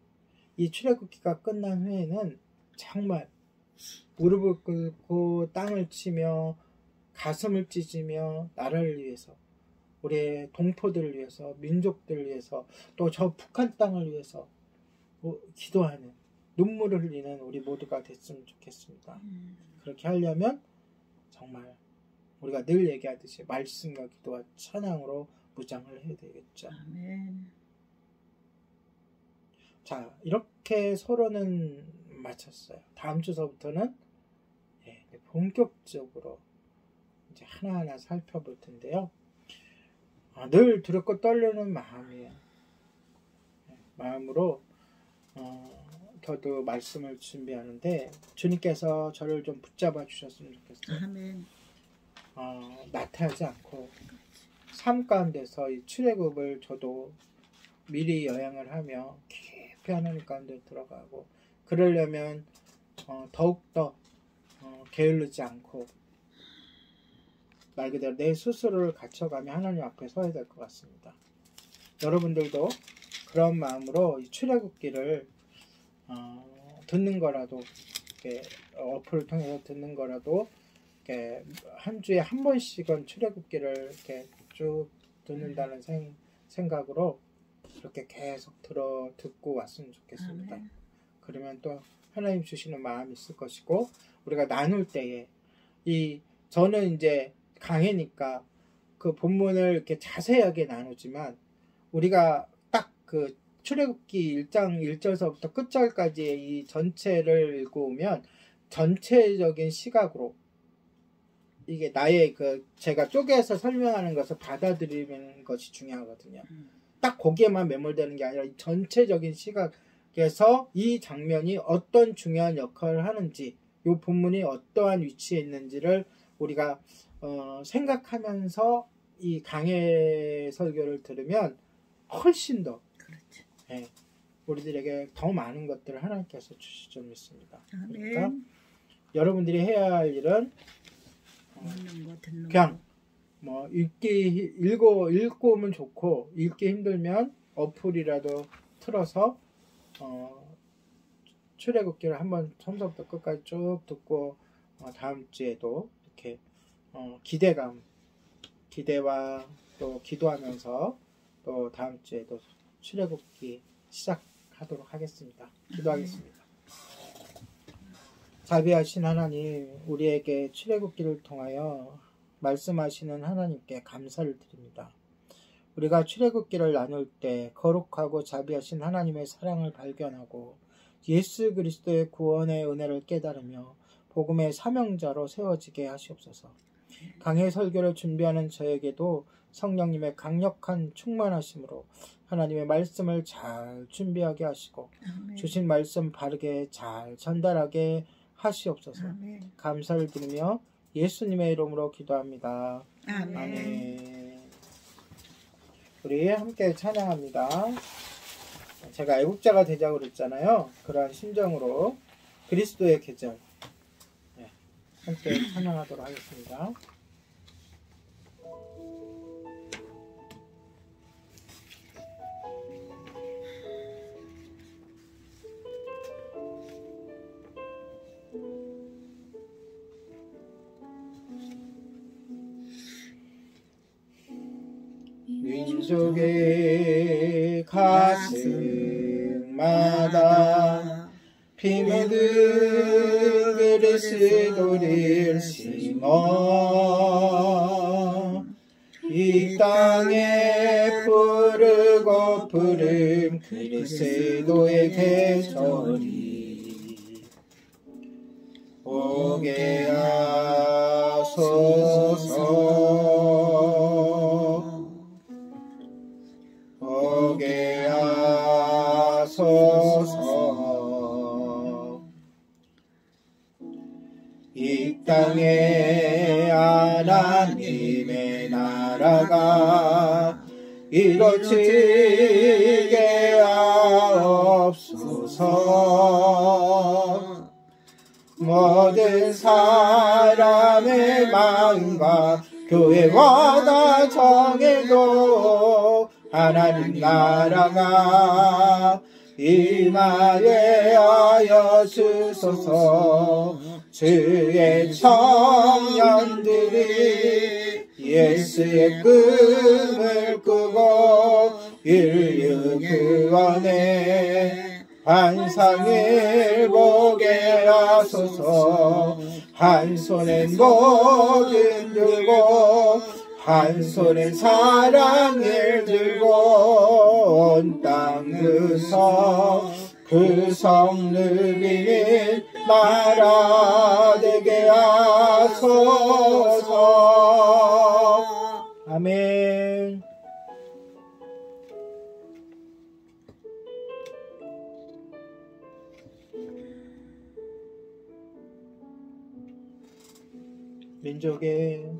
이 출애굽기가 끝난 후에는 정말 무릎을 꿇고 땅을 치며 가슴을 찢으며 나라를 위해서, 우리의 동포들을 위해서, 민족들을 위해서, 또 저 북한 땅을 위해서 기도하는, 눈물을 흘리는 우리 모두가 됐으면 좋겠습니다. 그렇게 하려면 정말 우리가 늘 얘기하듯이 말씀과 기도와 찬양으로 무장을 해야 되겠죠. 아멘. 자, 이렇게 서론은 마쳤어요. 다음 주서부터는 본격적으로 이제 하나하나 살펴볼 텐데요. 늘 두렵고 떨리는 마음이에요. 마음으로 저도 말씀을 준비하는데 주님께서 저를 좀 붙잡아 주셨으면 좋겠어요. 아멘. 나태하지 않고 삶 가운데서 이 출애굽을 저도 미리 여행을 하며 깊이 하나님 가운데 들어가고 그러려면 더욱더 게을르지 않고 말 그대로 내 스스로를 갖춰가며 하나님 앞에 서야 될 것 같습니다. 여러분들도 그런 마음으로 이 출애굽기를 듣는 거라도 이렇게 어플을 통해서 듣는 거라도 이렇게 한 주에 한 번씩은 출애굽기를 이렇게 쭉 듣는다는 생각으로 이렇게 계속 듣고 왔으면 좋겠습니다. 아멘. 그러면 또 하나님 주시는 마음이 있을 것이고 우리가 나눌 때에 저는 이제 강해니까 그 본문을 이렇게 자세하게 나누지만 우리가 딱 그 출애굽기 1장 1절서부터 끝절까지의 이 전체를 읽어오면 전체적인 시각으로 이게 나의 제가 쪼개서 설명하는 것을 받아들이는 것이 중요하거든요. 딱 거기에만 매몰되는 게 아니라 이 전체적인 시각에서 이 장면이 어떤 중요한 역할을 하는지 이 본문이 어떠한 위치에 있는지를 우리가 생각하면서 이 강해 설교를 들으면 훨씬 더 우리들에게 더 많은 것들을 하나님께서 주실 줄 믿습니다. 그러니까 여러분들이 해야 할 일은 그냥 뭐 읽고 오면 좋고 읽기 힘들면 어플이라도 틀어서 출애굽기를 한번 처음부터 끝까지 쭉 듣고 다음 주에도 이렇게 기대와 또 기도하면서 또 다음 주에도 출애굽기 시작하도록 하겠습니다. 기도하겠습니다. 자비하신 하나님, 우리에게 출애굽기를 통하여 말씀하시는 하나님께 감사를 드립니다. 우리가 출애굽기를 나눌 때 거룩하고 자비하신 하나님의 사랑을 발견하고 예수 그리스도의 구원의 은혜를 깨달으며 복음의 사명자로 세워지게 하시옵소서. 강해 설교를 준비하는 저에게도 성령님의 강력한 충만하심으로 하나님의 말씀을 잘 준비하게 하시고 주신 말씀 바르게 잘 전달하게 하시옵소서. 감사를 드리며 예수님의 이름으로 기도합니다. 아멘. 우리 함께 찬양합니다. 제가 애국자가 되자고 그랬잖아요. 그러한 심정으로 그리스도의 계절 함께 찬양하도록 하겠습니다. 민족의 가슴마다 피 묻은 그리스도를 심어 이 땅에 부르고 부름 그리스도의 계절이 오게 하소서. 오게 하소서. 이 땅에 하나님의 나라가 이루어지게 하옵소서. 모든 사람의 마음과 교회와 다 정해도 하나님 나라가 임하게 하여 주소서. 주의 청년들이 예수의 꿈을 꾸고 인류 구원의 환상을 보게 하소서. 한 손엔 복음 들고 한 손엔 사랑을 들고 온 땅 구성 누비는 나라 되게 하소서. 아멘. 민족의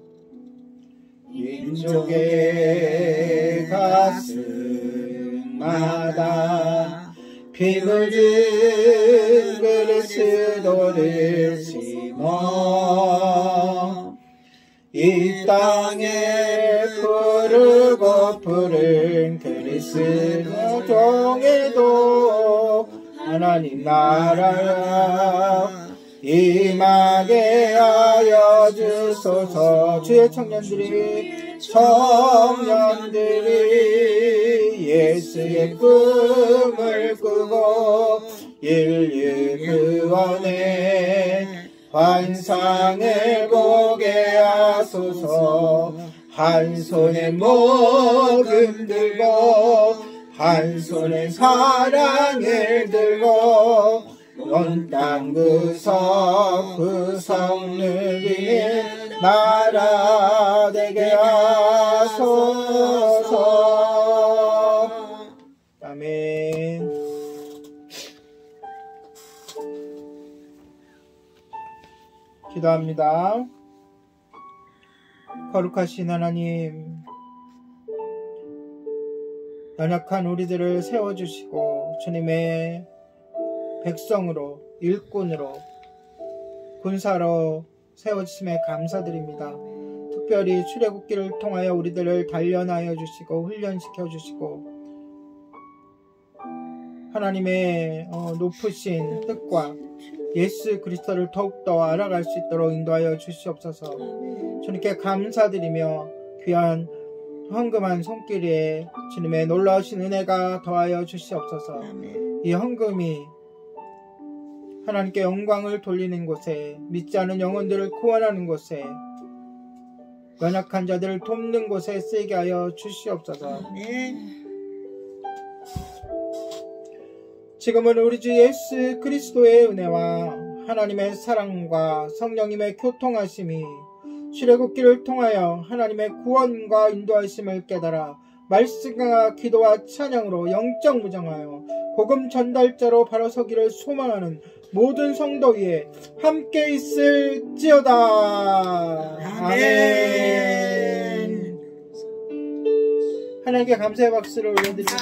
가슴마다 피 묻은 그리스도를 심어 이 땅에 푸르고 푸른 그리스도 종에도 하나님 나라 임하게 하여 주소서. 주의 청년들이 예수의 꿈을 꾸고 인류 구원의 환상을 보게 하소서. 한 손에 복음 들고 한 손에 사랑을 들고 온 땅 구석구석 누비는 나라 되게 하소서. 아멘. 기도합니다. 거룩하신 하나님, 연약한 우리들을 세워주시고 주님의 백성으로, 일꾼으로, 군사로 세워주심에 감사드립니다. 특별히 출애굽기를 통하여 우리들을 단련하여 주시고 훈련시켜 주시고 하나님의 높으신 뜻과 예수 그리스도를 더욱더 알아갈 수 있도록 인도하여 주시옵소서. 주님께 감사드리며 귀한 헌금한 손길에 주님의 놀라우신 은혜가 더하여 주시옵소서. 이 헌금이 하나님께 영광을 돌리는 곳에, 믿지 않은 영혼들을 구원하는 곳에, 연약한 자들을 돕는 곳에 쓰이게 하여 주시옵소서. 지금은 우리 주 예수 그리스도의 은혜와 하나님의 사랑과 성령님의 교통하심이 출애굽기를 통하여 하나님의 구원과 인도하심을 깨달아 말씀과 기도와 찬양으로 영적 무장하여 복음 전달자로 바로 서기를 소망하는 모든 성도 위에 함께 있을지어다. 아멘. 하나님께 감사의 박수를 올려드립니다.